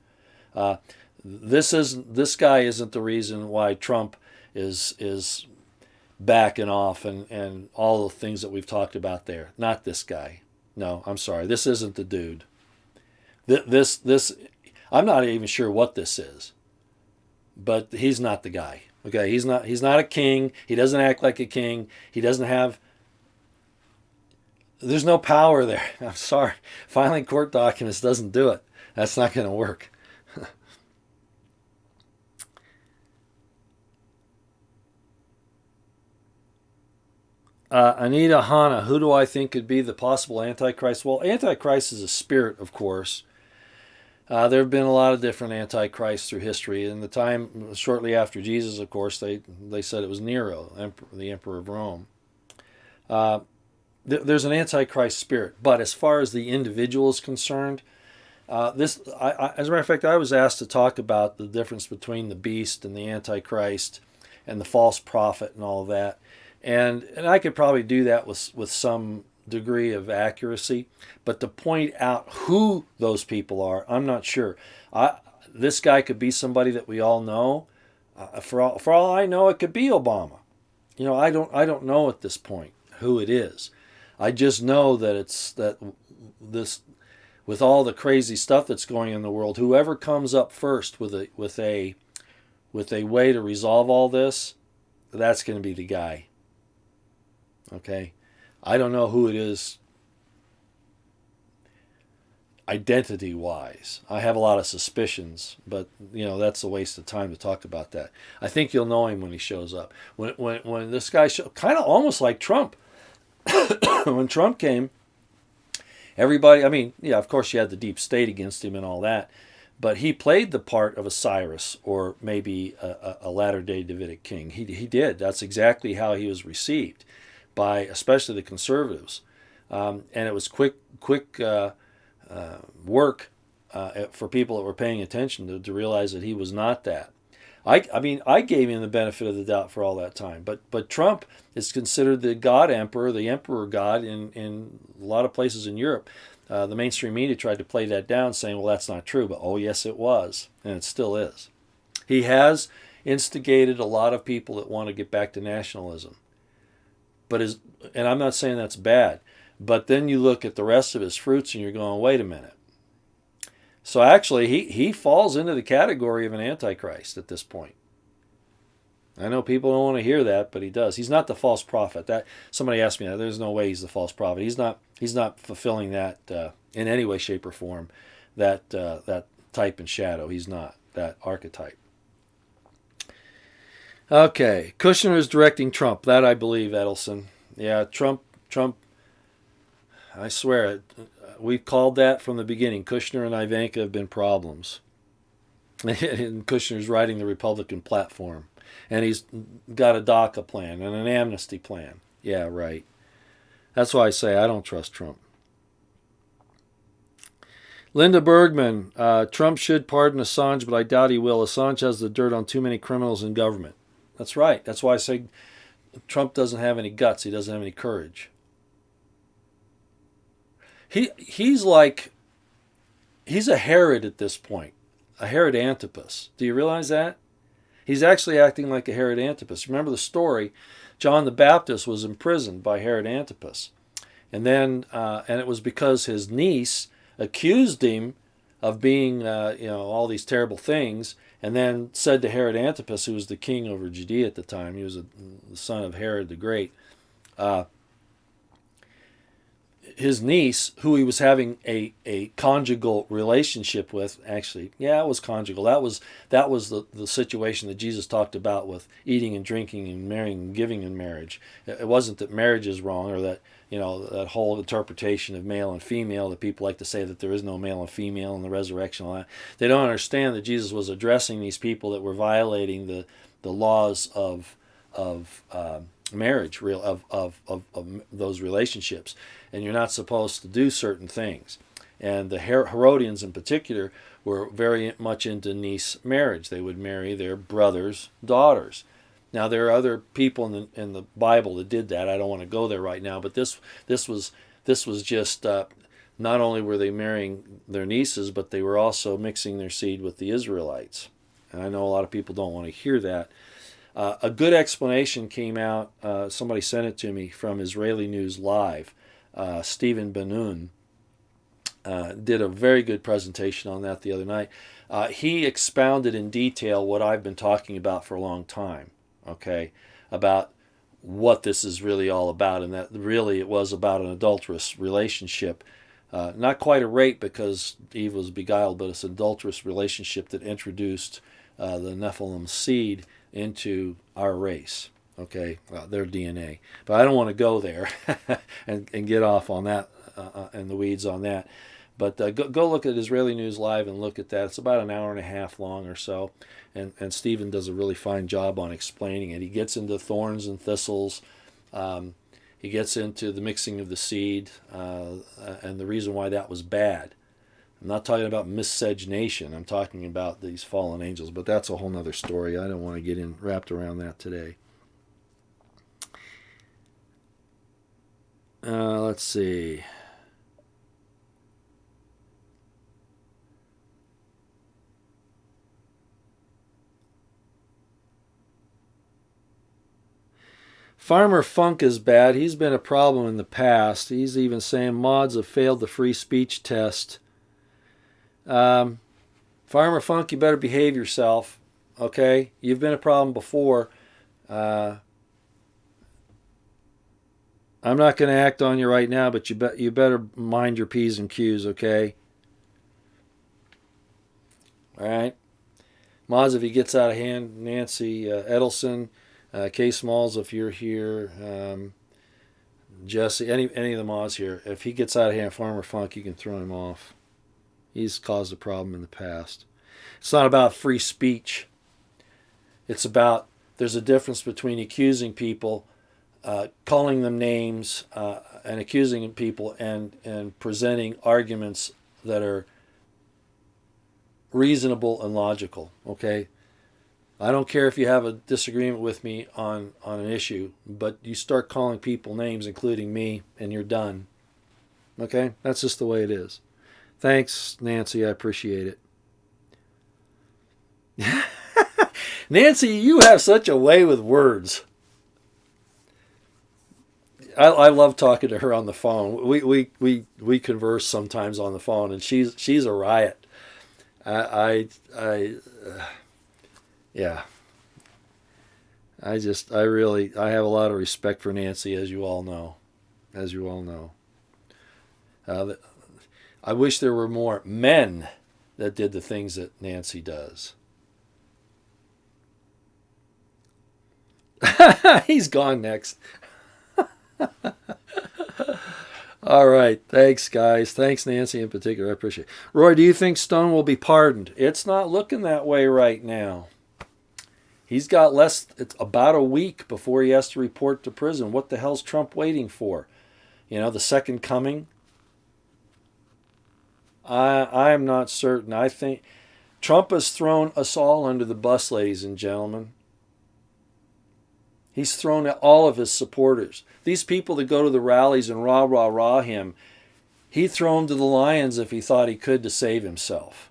This guy isn't the reason why Trump is backing off and all the things that we've talked about there. Not this guy. No, I'm sorry. This isn't the dude. This I'm not even sure what this is. But he's not the guy. Okay, he's not a king. He doesn't act like a king. He doesn't have. There's no power there. I'm sorry. Filing court documents doesn't do it. That's not going to work. Anita Hanna, who do I think could be the possible Antichrist? Well, Antichrist is a spirit, of course. There have been a lot of different Antichrists through history. In the time shortly after Jesus, of course, they said it was Nero, the emperor of Rome. There's an Antichrist spirit, but as far as the individual is concerned, as a matter of fact, I was asked to talk about the difference between the beast and the Antichrist and the false prophet and all of that. And I could probably do that with some degree of accuracy, but to point out who those people are, I'm not sure. This guy could be somebody that we all know. For all I know, it could be Obama. I don't know at this point who it is. I just know that this, with all the crazy stuff that's going on in the world, whoever comes up first with a way to resolve all this, that's going to be the guy. Okay, I don't know who it is identity-wise. I have a lot of suspicions, but that's a waste of time to talk about that. I think you'll know him when he shows up. When this guy kind of almost like Trump. When Trump came, everybody. I mean, yeah, of course you had the deep state against him and all that, but he played the part of a Cyrus or maybe a latter-day Davidic king. He did. That's exactly how he was received by especially the conservatives, and it was quick work for people that were paying attention to realize that he was not that. I mean, I gave him the benefit of the doubt for all that time. But Trump is considered the God Emperor, the Emperor God in a lot of places in Europe. The mainstream media tried to play that down, saying, well, that's not true. But, oh, yes, it was. And it still is. He has instigated a lot of people that want to get back to nationalism. And I'm not saying that's bad. But then you look at the rest of his fruits and you're going, wait a minute. So actually, he falls into the category of an antichrist at this point. I know people don't want to hear that, but he does. He's not the false prophet. That somebody asked me that. There's no way he's the false prophet. He's not fulfilling that in any way, shape, or form. That type and shadow. He's not that archetype. Okay, Kushner is directing Trump. That I believe, Edelson. Yeah, Trump. I swear it. We've called that from the beginning. Kushner and Ivanka have been problems. And Kushner's writing the Republican platform. And he's got a DACA plan and an amnesty plan. Yeah, right. That's why I say I don't trust Trump. Linda Bergman, Trump should pardon Assange, but I doubt he will. Assange has the dirt on too many criminals in government. That's right. That's why I say Trump doesn't have any guts. He doesn't have any courage. He's a Herod at this point, a Herod Antipas. Do you realize that? He's actually acting like a Herod Antipas. Remember the story? John the Baptist was imprisoned by Herod Antipas, and then and it was because his niece accused him of being all these terrible things, and then said to Herod Antipas, who was the king over Judea at the time, he was the son of Herod the Great. His niece, who he was having a conjugal relationship with, actually, yeah, it was conjugal. That was the situation that Jesus talked about with eating and drinking and marrying and giving in marriage. It wasn't that marriage is wrong, or that that whole interpretation of male and female that people like to say that there is no male and female in the resurrection. All that. They don't understand that Jesus was addressing these people that were violating the laws of marriage, of those relationships. And you're not supposed to do certain things. And the Herodians in particular were very much into niece marriage. They would marry their brother's daughters. Now there are other people in the Bible that did that. I don't want to go there right now, but this was just not only were they marrying their nieces, but they were also mixing their seed with the Israelites. And I know a lot of people don't want to hear that. A good explanation came out. Somebody sent it to me from Israeli News Live. Stephen Ben-Nun did a very good presentation on that the other night. He expounded in detail what I've been talking about for a long time, okay, about what this is really all about, and that really it was about an adulterous relationship. Not quite a rape because Eve was beguiled, but it's an adulterous relationship that introduced the Nephilim seed into our race. Okay, their DNA. But I don't want to go there and get off on that and the weeds on that. But go look at Israeli News Live and look at that. It's about an hour and a half long or so. And Stephen does a really fine job on explaining it. He gets into thorns and thistles. He gets into the mixing of the seed and the reason why that was bad. I'm not talking about miscegenation. I'm talking about these fallen angels. But that's a whole other story. I don't want to get wrapped around that today. Let's see. Farmer Funk is bad. He's been a problem in the past. He's even saying mods have failed the free speech test. Farmer Funk, you better behave yourself. Okay? You've been a problem before. I'm not going to act on you right now, but you better mind your P's and Q's, okay? All right? Moz, if he gets out of hand, Nancy Edelson, K. Smalls, if you're here, Jesse, any of the Moz here, if he gets out of hand, Farmer Funk, you can throw him off. He's caused a problem in the past. It's not about free speech. It's about, there's a difference between accusing people, calling them names, and accusing people and presenting arguments that are reasonable and logical, okay? I don't care if you have a disagreement with me on an issue, but you start calling people names, including me, and you're done. Okay? That's just the way it is. Thanks, Nancy. I appreciate it. Nancy, you have such a way with words. I love talking to her on the phone. We converse sometimes on the phone, and she's a riot. Yeah. I have a lot of respect for Nancy, as you all know. As you all know. I wish there were more men that did the things that Nancy does. He's gone next. All right. Thanks, guys. Thanks, Nancy, in particular. I appreciate it. Roy, do you think Stone will be pardoned? It's not looking that way right now. He's got it's about a week before he has to report to prison. What the hell's Trump waiting for? The second coming? I'm not certain. I think Trump has thrown us all under the bus, ladies and gentlemen. He's thrown all of his supporters. These people that go to the rallies and rah, rah, rah him, he'd throw them to the lions if he thought he could to save himself.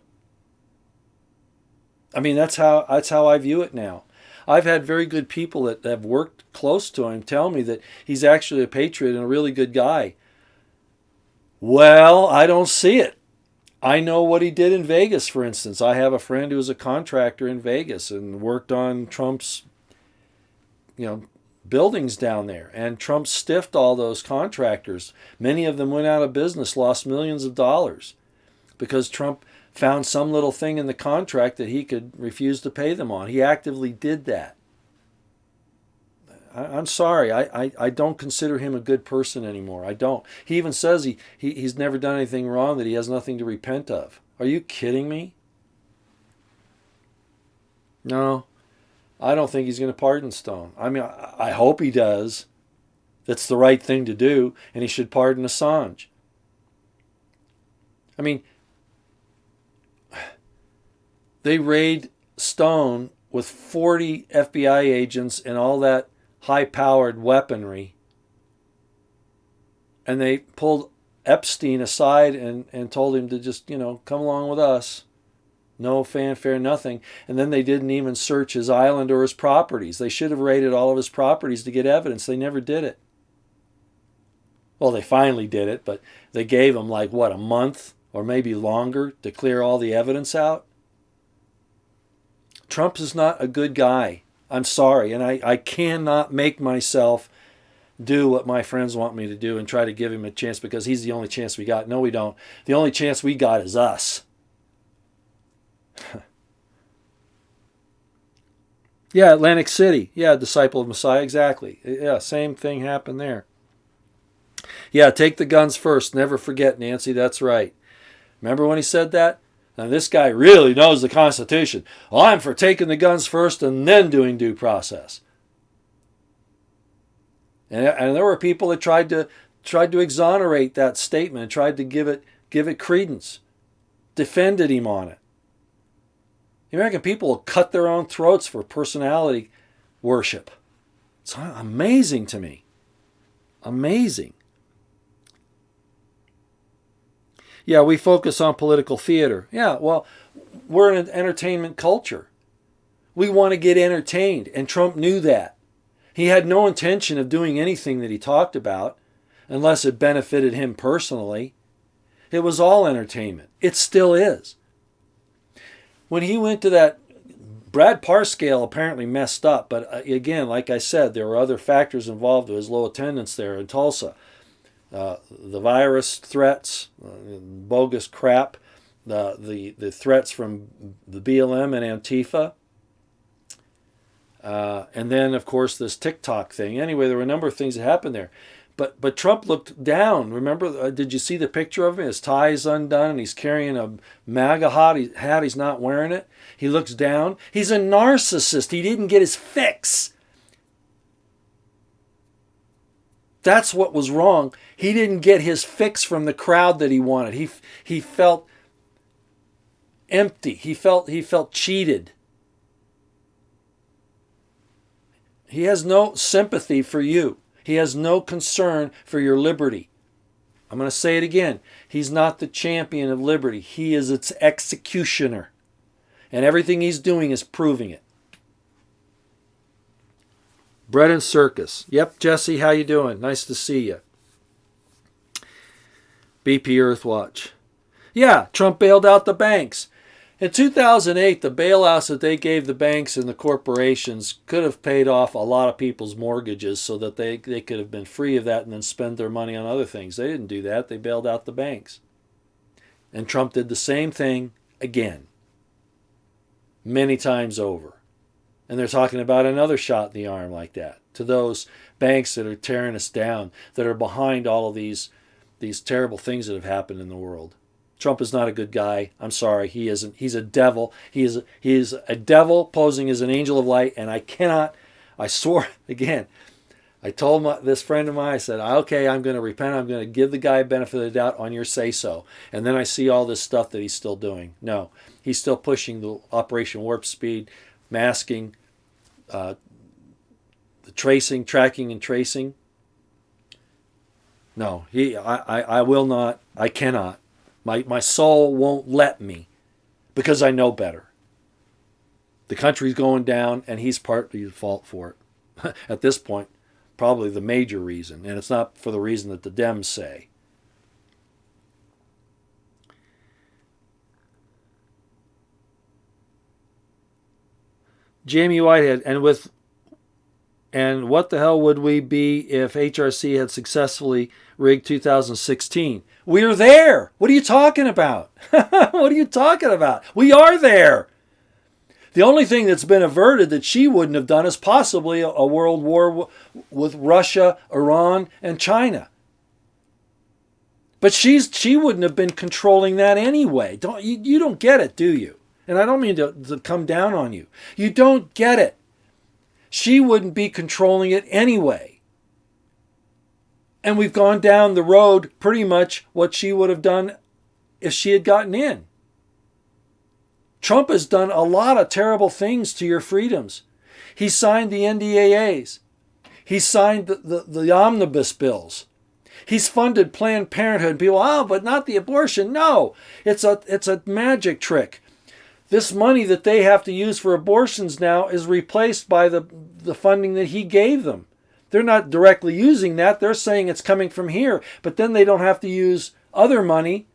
I mean, that's how I view it now. I've had very good people that have worked close to him tell me that he's actually a patriot and a really good guy. Well, I don't see it. I know what he did in Vegas, for instance. I have a friend who was a contractor in Vegas and worked on Trump's buildings down there. And Trump stiffed all those contractors. Many of them went out of business, lost millions of dollars because Trump found some little thing in the contract that he could refuse to pay them on. He actively did that. I'm sorry. I don't consider him a good person anymore. I don't. He even says he's never done anything wrong, that he has nothing to repent of. Are you kidding me? No, I don't think he's going to pardon Stone. I mean, I hope he does. That's the right thing to do, and he should pardon Assange. I mean, they raid Stone with 40 FBI agents and all that high-powered weaponry, and they pulled Epstein aside and told him to just, come along with us. No fanfare, nothing. And then they didn't even search his island or his properties. They should have raided all of his properties to get evidence. They never did it. Well, they finally did it, but they gave him a month or maybe longer to clear all the evidence out. Trump is not a good guy. I'm sorry, and I cannot make myself do what my friends want me to do and try to give him a chance because he's the only chance we got. No, we don't. The only chance we got is us. Yeah, Atlantic City. Yeah, disciple of Messiah. Exactly. Yeah, same thing happened there. Yeah, take the guns first. Never forget, Nancy. That's right. Remember when he said that? Now, this guy really knows the Constitution. Well, I'm for taking the guns first and then doing due process. And there were people that tried to exonerate that statement and tried to give it credence, defended him on it. The American people will cut their own throats for personality worship. It's amazing to me. Amazing. Yeah, we focus on political theater. Yeah, well, we're an entertainment culture. We want to get entertained, and Trump knew that. He had no intention of doing anything that he talked about unless it benefited him personally. It was all entertainment. It still is. When he went to that, Brad Parscale apparently messed up, but again, like I said, there were other factors involved with his low attendance there in Tulsa. The virus threats, bogus crap, the threats from the BLM and Antifa, and then of course this TikTok thing. Anyway, there were a number of things that happened there, but Trump looked down. Remember, did you see the picture of him? His tie is undone and he's carrying a MAGA hat. He's not wearing it. He looks down. He's a narcissist. He didn't get his fix. That's what was wrong. He didn't get his fix from the crowd that he wanted. He felt empty. He felt cheated. He has no sympathy for you. He has no concern for your liberty. I'm going to say it again. He's not the champion of liberty. He is its executioner. And everything he's doing is proving it. Bread and Circus. Yep, Jesse, how you doing? Nice to see you. BP Earthwatch. Yeah, Trump bailed out the banks. In 2008, the bailouts that they gave the banks and the corporations could have paid off a lot of people's mortgages so that they could have been free of that and then spend their money on other things. They didn't do that. They bailed out the banks. And Trump did the same thing again, many times over. And they're talking about another shot in the arm like that to those banks that are tearing us down, that are behind all of these terrible things that have happened in the world. Trump is not a good guy. I'm sorry, he isn't. He's a devil. He is a devil posing as an angel of light, and I swore, again, I told this friend of mine, I said, okay, I'm going to repent. I'm going to give the guy benefit of the doubt on your say-so. And then I see all this stuff that he's still doing. No, he's still pushing the Operation Warp Speed, masking, the tracking and tracing. No, I will not, I cannot. My soul won't let me because I know better. The country's going down and he's partly the fault for it. At this point, probably the major reason. And it's not for the reason that the Dems say. Jamie Whitehead, and what the hell would we be if HRC had successfully rigged 2016? We're there. What are you talking about? What are you talking about? We are there. The only thing that's been averted that she wouldn't have done is possibly a world war with Russia, Iran, and China. But she wouldn't have been controlling that anyway. You don't get it, do you? And I don't mean to come down on you. You don't get it. She wouldn't be controlling it anyway. And we've gone down the road pretty much what she would have done if she had gotten in. Trump has done a lot of terrible things to your freedoms. He signed the NDAAs. He signed the omnibus bills. He's funded Planned Parenthood. People, but not the abortion. No, it's a magic trick. This money that they have to use for abortions now is replaced by the funding that he gave them. They're not directly using that. They're saying it's coming from here. But then they don't have to use other money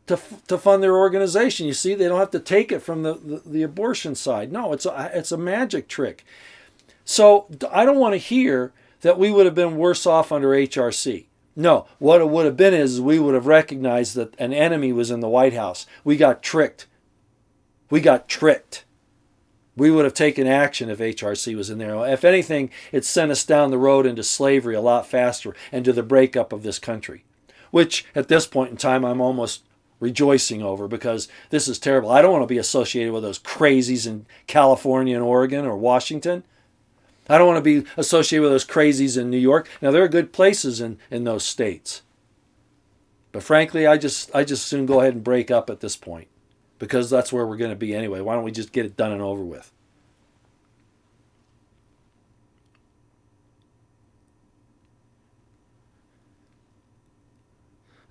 to fund their organization. You see, they don't have to take it from the abortion side. No, it's a magic trick. So I don't want to hear that we would have been worse off under HRC. No, what it would have been is we would have recognized that an enemy was in the White House. We got tricked. We got tricked. We would have taken action if HRC was in there. If anything, it sent us down the road into slavery a lot faster and to the breakup of this country, which at this point in time I'm almost rejoicing over because this is terrible. I don't want to be associated with those crazies in California and Oregon or Washington. I don't want to be associated with those crazies in New York. Now, there are good places in those states. But frankly, I just soon go ahead and break up at this point. Because that's where we're going to be anyway. Why don't we just get it done and over with?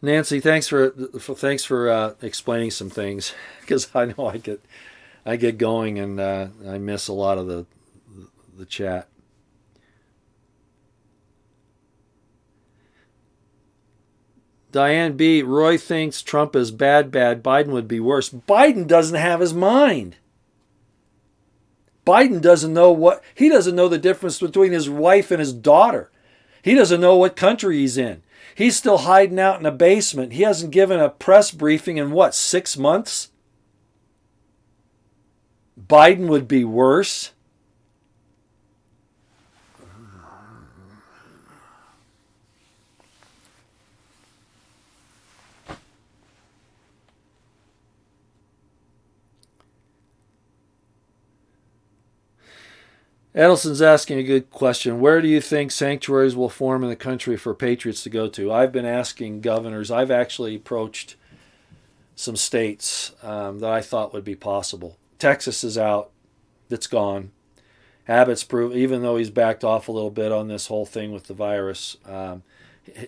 Nancy, thanks for explaining some things because I know I get going and I miss a lot of the chat. Diane B. Roy thinks Trump is bad. Biden would be worse. Biden doesn't have his mind. Biden doesn't know he doesn't know the difference between his wife and his daughter. He doesn't know what country he's in. He's still hiding out in a basement. He hasn't given a press briefing in 6 months? Biden would be worse. Edelson's asking a good question. Where do you think sanctuaries will form in the country for patriots to go to? I've been asking governors. I've actually approached some states that I thought would be possible. Texas is out. It's gone. Abbott's proof, even though he's backed off a little bit on this whole thing with the virus,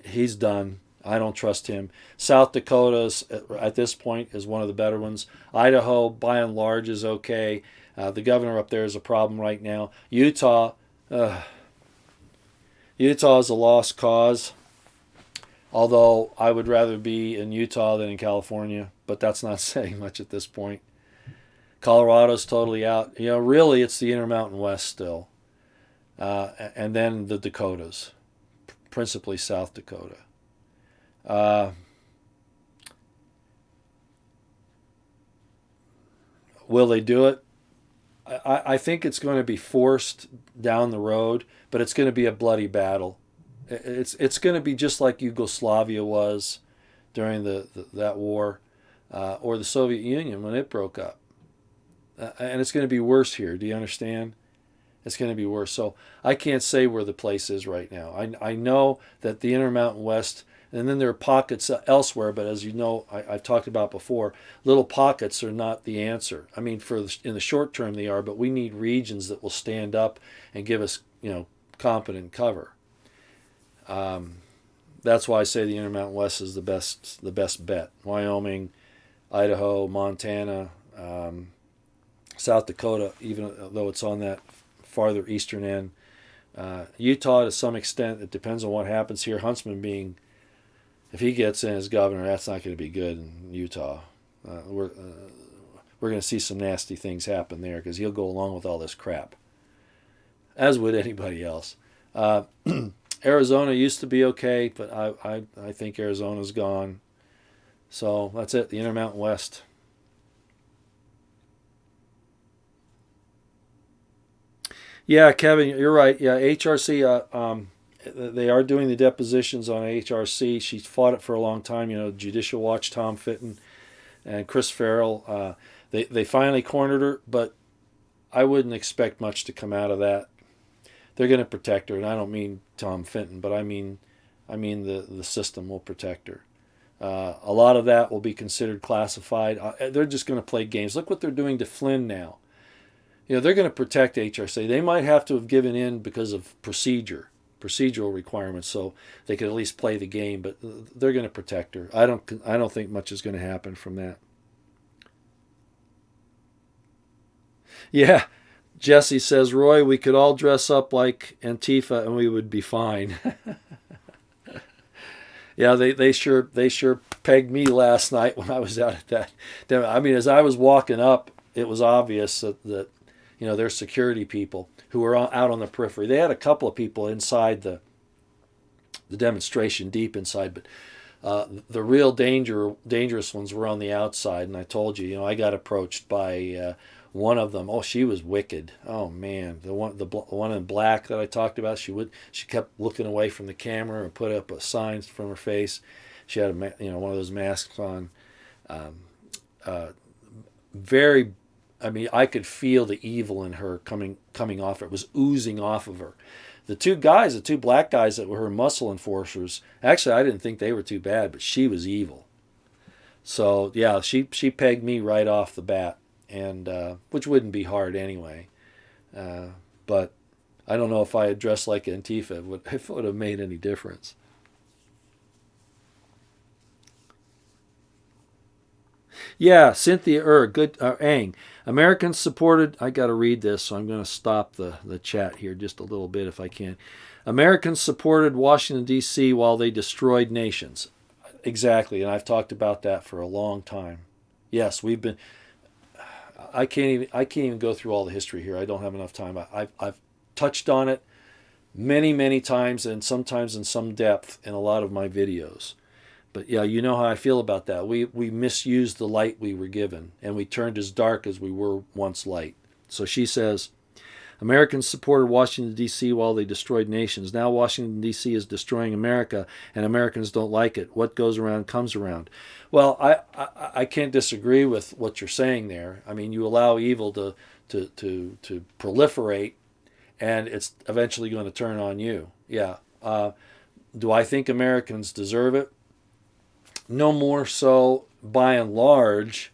he's done. I don't trust him. South Dakota's at this point is one of the better ones. Idaho, by and large, is okay. The governor up there is a problem right now. Utah is a lost cause. Although I would rather be in Utah than in California, but that's not saying much at this point. Colorado's totally out. Really, it's the Intermountain West still, and then the Dakotas, principally South Dakota. Will they do it? I think it's going to be forced down the road, but it's going to be a bloody battle. It's going to be just like Yugoslavia was during that war, or the Soviet Union when it broke up. And it's going to be worse here. Do you understand? It's going to be worse. So I can't say where the place is right now. I know that the Intermountain West, and then there are pockets elsewhere, but as you know, I've talked about before, little pockets are not the answer. I mean, in the short term they are, but we need regions that will stand up and give us, competent cover. That's why I say the Intermountain West is the best bet. Wyoming, Idaho, Montana, South Dakota, even though it's on that farther eastern end. Utah, to some extent, it depends on what happens here. Huntsman if he gets in as governor, that's not going to be good in Utah. We're going to see some nasty things happen there because he'll go along with all this crap, as would anybody else. Arizona used to be okay, but I think Arizona's gone. So that's it, the Intermountain West. Yeah, Kevin, you're right. Yeah, HRC, they are doing the depositions on HRC. She's fought it for a long time. Judicial Watch, Tom Fitton, and Chris Farrell. They finally cornered her, but I wouldn't expect much to come out of that. They're going to protect her, and I don't mean Tom Fitton, but I mean the system will protect her. A lot of that will be considered classified. They're just going to play games. Look what they're doing to Flynn now. They're going to protect HRC. They might have to have given in because of procedural requirements, so they could at least play the game. But they're going to protect her. I don't think much is going to happen from that. Yeah, Jesse says, Roy, we could all dress up like Antifa and we would be fine. Yeah, they sure pegged me last night when I was out at that. I mean, as I was walking up, it was obvious that there's security people who were out on the periphery. They had a couple of people inside the demonstration, deep inside, but the real dangerous ones were on the outside. And I told you, I got approached by one of them. Oh, she was wicked. Oh man, the one in black that I talked about. She kept looking away from the camera and put up a sign from her face. She had one of those masks on. Very. I mean, I could feel the evil in her coming off. It was oozing off of her. The two black guys that were her muscle enforcers, actually, I didn't think they were too bad, but she was evil. So, yeah, she pegged me right off the bat, and which wouldn't be hard anyway. But I don't know if I had dressed like Antifa, if it would have made any difference. Yeah, Cynthia good Ang. Americans supported, I got to read this, so I'm going to stop the chat here just a little bit if I can. Americans supported Washington, D.C. while they destroyed nations. Exactly, and I've talked about that for a long time. Yes, we've been... I can't even go through all the history here. I don't have enough time. I've touched on it many, many times, and sometimes in some depth in a lot of my videos. But yeah, you know how I feel about that. We misused the light we were given, and we turned as dark as we were once light. So she says, Americans supported Washington, D.C. while they destroyed nations. Now Washington, D.C. is destroying America, and Americans don't like it. What goes around comes around. Well, I can't disagree with what you're saying there. I mean, you allow evil to proliferate, and it's eventually going to turn on you. Yeah. Do I think Americans deserve it? No more so, by and large,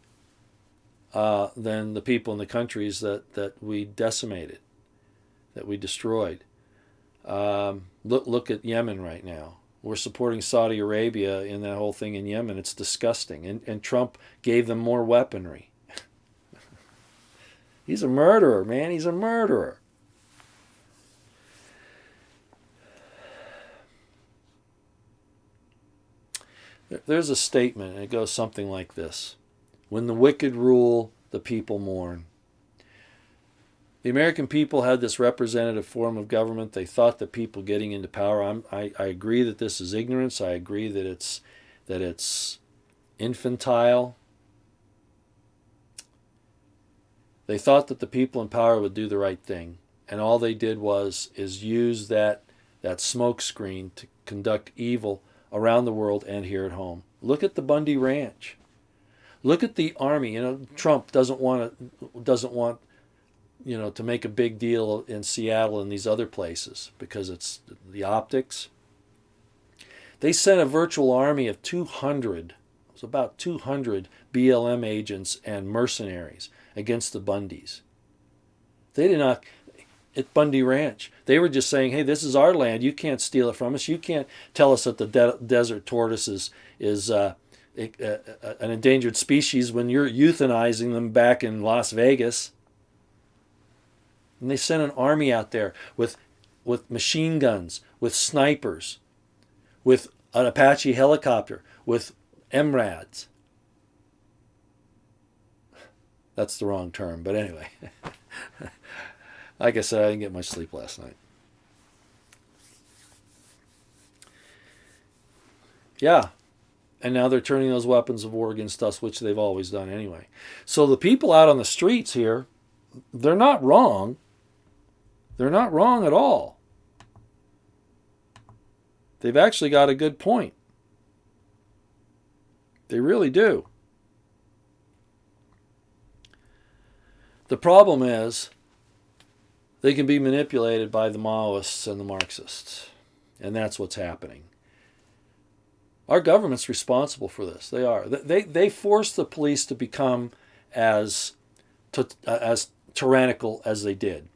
than the people in the countries that we decimated. that we destroyed. Look at Yemen right now. We're supporting Saudi Arabia in that whole thing in Yemen. It's disgusting. And Trump gave them more weaponry. He's a murderer, man. He's a murderer. There's a statement, and it goes something like this. When the wicked rule, the people mourn. The American people had this representative form of government. They thought that people getting into power, I agree that this is ignorance. I agree that it's infantile. They thought that the people in power would do the right thing, and all they did is use that smoke screen to conduct evil around the world and here at home. Look at the Bundy Ranch. Look at the army. Trump doesn't want to make a big deal in Seattle and these other places because it's the optics. They sent a virtual army of 200. It was about 200 BLM agents and mercenaries against the Bundys. They did not, at Bundy Ranch, they were just saying, hey, this is our land. You can't steal it from us. You can't tell us that the desert tortoise is an endangered species when you're euthanizing them back in Las Vegas. And they sent an army out there with machine guns, with snipers, with an Apache helicopter, with MRADs. That's the wrong term, but anyway. Like I said, I didn't get much sleep last night. Yeah. And now they're turning those weapons of war against us, which they've always done anyway. So the people out on the streets here, they're not wrong. They're not wrong at all. They've actually got a good point. They really do. The problem is they can be manipulated by the Maoists and the Marxists. And that's what's happening. Our government's responsible for this. They are. They force the police to become as tyrannical as they did.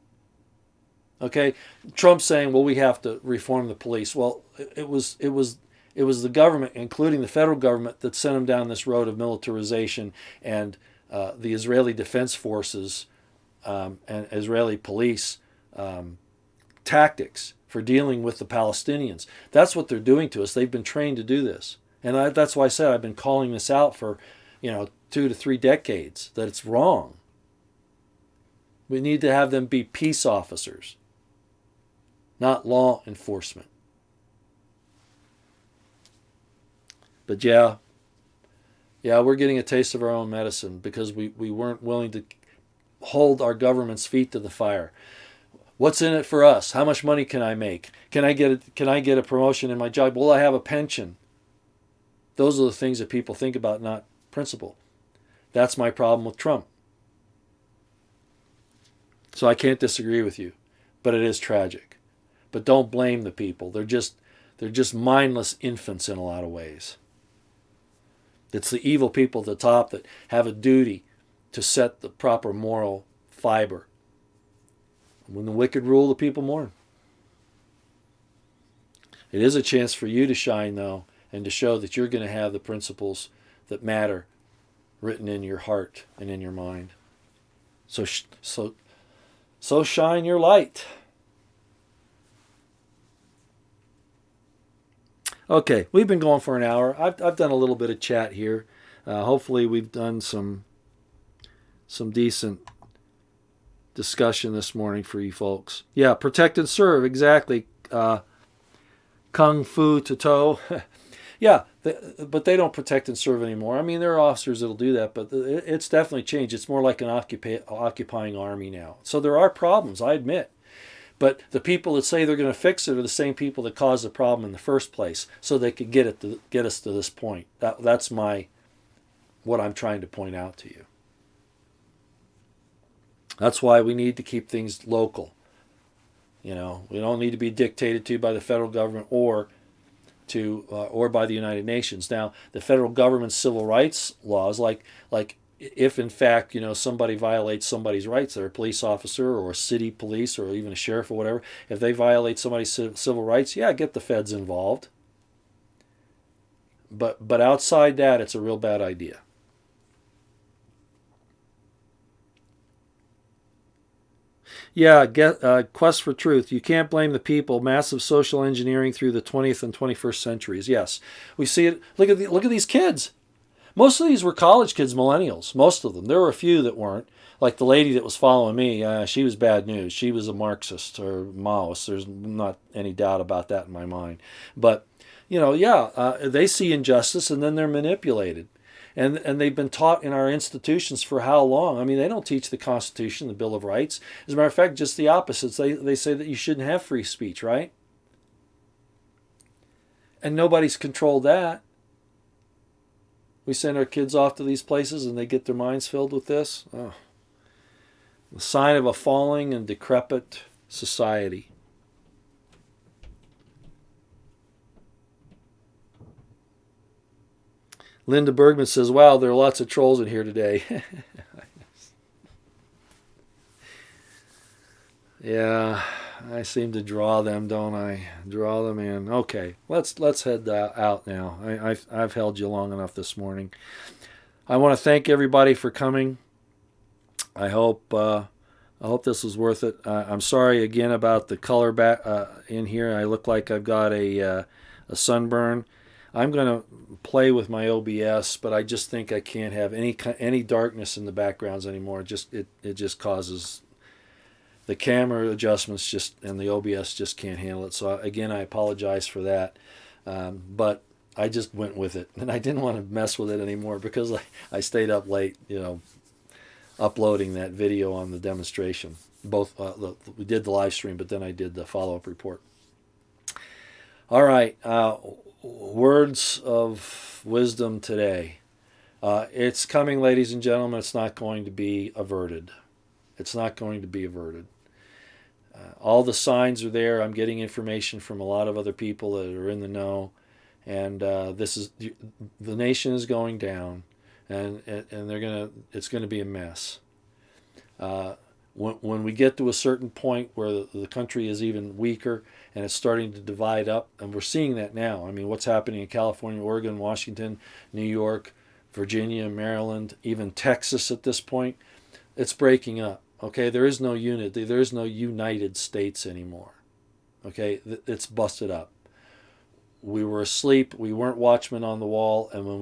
Okay, Trump's saying, "Well, we have to reform the police." Well, it was the government, including the federal government, that sent them down this road of militarization and the Israeli Defense Forces and Israeli police tactics for dealing with the Palestinians. That's what they're doing to us. They've been trained to do this, and that's why I said I've been calling this out for 2 to 3 decades, that it's wrong. We need to have them be peace officers, not law enforcement. But yeah, we're getting a taste of our own medicine because we weren't willing to hold our government's feet to the fire. What's in it for us? How much money can I make? Can I get a promotion in my job? Will I have a pension? Those are the things that people think about, not principle. That's my problem with Trump. So I can't disagree with you, but it is tragic. But don't blame the people. They're just mindless infants in a lot of ways. It's the evil people at the top that have a duty to set the proper moral fiber. When the wicked rule, the people mourn. It is a chance for you to shine, though, and to show that you're going to have the principles that matter written in your heart and in your mind. So shine your light. Okay, we've been going for an hour. I've done a little bit of chat here. Hopefully we've done some decent discussion this morning for you folks. Yeah, protect and serve, exactly. Kung Fu to toe. Yeah, but they don't protect and serve anymore. I mean, there are officers that'll do that, but it's definitely changed. It's more like an occupying army now. So there are problems, I admit. But the people that say they're going to fix it are the same people that caused the problem in the first place, so they could get us to this point. That's what I'm trying to point out to you. That's why we need to keep things local. We don't need to be dictated to by the federal government or by the United Nations. Now, the federal government's civil rights laws, like if in fact, somebody violates somebody's rights, they're a police officer or a city police or even a sheriff or whatever, if they violate somebody's civil rights, yeah, get the feds involved. But outside that, it's a real bad idea. Yeah, quest for truth. You can't blame the people. Massive social engineering through the 20th and 21st centuries. Yes, we see it. Look at these kids. Most of these were college kids, millennials. Most of them. There were a few that weren't. Like the lady that was following me, she was bad news. She was a Marxist or Maoist. There's not any doubt about that in my mind. But, they see injustice and then they're manipulated. And they've been taught in our institutions for how long? I mean, they don't teach the Constitution, the Bill of Rights. As a matter of fact, just the opposites. They say that you shouldn't have free speech, right? And nobody's controlled that. We send our kids off to these places and they get their minds filled with this. Oh. The sign of a falling and decrepit society. Linda Bergman says, wow, there are lots of trolls in here today. Yeah, I seem to draw them, don't I? Draw them in. Okay, let's head out now. I've held you long enough this morning. I want to thank everybody for coming. I hope this was worth it. I'm sorry again about the color back in here. I look like I've got a sunburn. I'm going to play with my OBS, but I just think I can't have any darkness in the backgrounds anymore. It just causes the camera adjustments and the OBS just can't handle it. So again, I apologize for that. But I just went with it, and I didn't want to mess with it anymore because I stayed up late, uploading that video on the demonstration. Both we did the live stream, but then I did the follow-up report. All right, words of wisdom today. It's coming, ladies and gentlemen. It's not going to be averted. It's not going to be averted. All the signs are there. I'm getting information from a lot of other people that are in the know, and the nation is going down, and it's gonna be a mess. When we get to a certain point where the country is even weaker and it's starting to divide up, and we're seeing that now. I mean, what's happening in California, Oregon, Washington, New York, Virginia, Maryland, even Texas at this point, it's breaking up. Okay, there is no unity. There is no United States anymore. Okay, it's busted up. We were asleep. We weren't watchmen on the wall. And when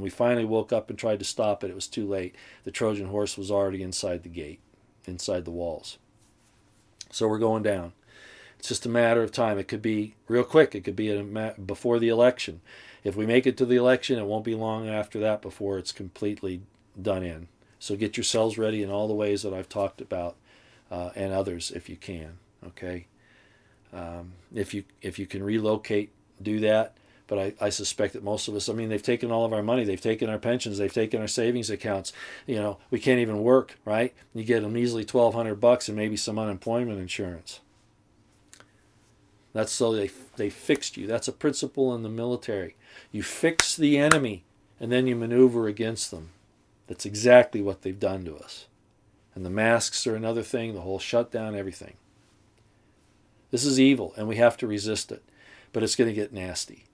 we finally woke up and tried to stop it, it was too late. The Trojan horse was already inside the gate, inside the walls. So we're going down. It's just a matter of time. It could be real quick. It could be before the election. If we make it to the election, it won't be long after that before it's completely done in. So get yourselves ready in all the ways that I've talked about, and others if you can. Okay. If you can relocate, do that. But I suspect that most of us, I mean, they've taken all of our money. They've taken our pensions. They've taken our savings accounts. We can't even work, right? You get a measly $1,200 and maybe some unemployment insurance. That's so they fixed you. That's a principle in the military. You fix the enemy and then you maneuver against them. That's exactly what they've done to us. And the masks are another thing, the whole shutdown, everything. This is evil, and we have to resist it. But it's going to get nasty.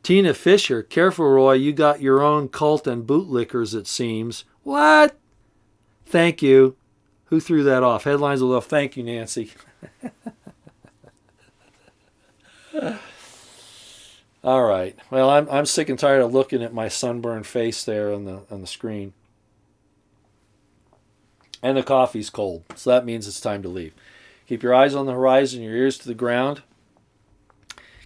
Tina Fisher, careful, Roy, you got your own cult and bootlickers, it seems. What? Thank you. Who threw that off? Headlines will go, thank you, Nancy. All right. Well, I'm sick and tired of looking at my sunburned face there on the screen. And the coffee's cold, so that means it's time to leave. Keep your eyes on the horizon, your ears to the ground.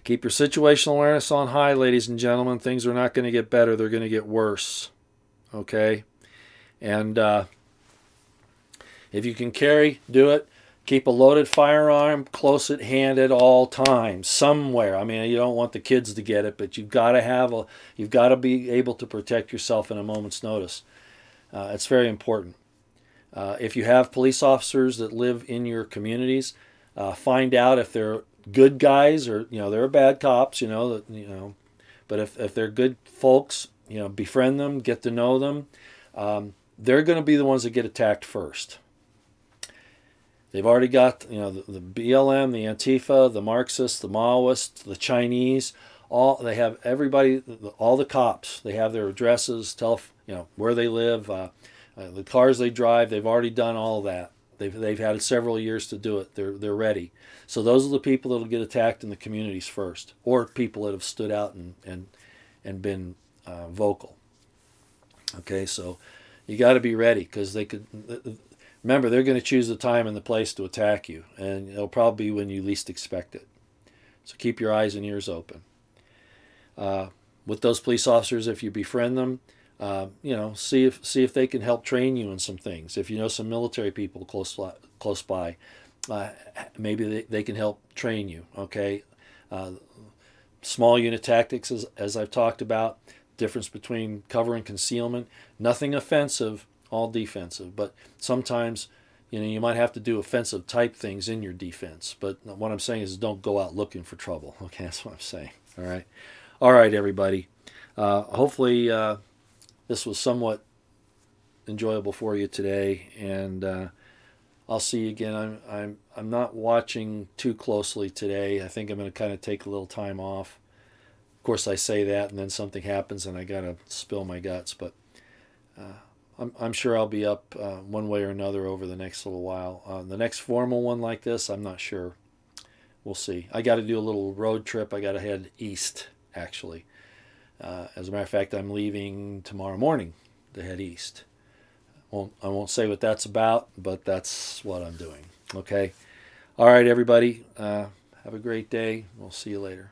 Keep your situational awareness on high, ladies and gentlemen. Things are not going to get better. They're going to get worse. Okay? And if you can carry, do it. Keep a loaded firearm close at hand at all times, somewhere. I mean, you don't want the kids to get it, but you've got to be able to protect yourself in a moment's notice. It's very important. If you have police officers that live in your communities, find out if they're good guys, or there are bad cops, but if they're good folks, befriend them, get to know them. They're going to be the ones that get attacked first. They've already got the BLM, the Antifa, the Marxists, the Maoists, the Chinese. All they have, everybody, all the cops. They have their addresses, where they live, the cars they drive. They've already done all of that. They've had several years to do it. They're ready. So those are the people that will get attacked in the communities first, or people that have stood out and been vocal. Okay, so you got to be ready, because they could. Remember, they're going to choose the time and the place to attack you, and it'll probably be when you least expect it. So keep your eyes and ears open. With those police officers, if you befriend them, see if they can help train you in some things. If you know some military people close by, maybe they can help train you. Okay, small unit tactics, as I've talked about, difference between cover and concealment. Nothing offensive, all defensive. But sometimes, you might have to do offensive type things in your defense. But what I'm saying is, don't go out looking for trouble. Okay, that's what I'm saying. All right, everybody. Hopefully, this was somewhat enjoyable for you today, and I'll see you again. I'm not watching too closely today. I think I'm going to kind of take a little time off. Of course, I say that, and then something happens, and I got to spill my guts. But I'm sure I'll be up one way or another over the next little while. The next formal one like this, I'm not sure. We'll see. I got to do a little road trip. I got to head east, actually. As a matter of fact, I'm leaving tomorrow morning to head east. I won't say what that's about, but that's what I'm doing. Okay. All right, everybody. Have a great day. We'll see you later.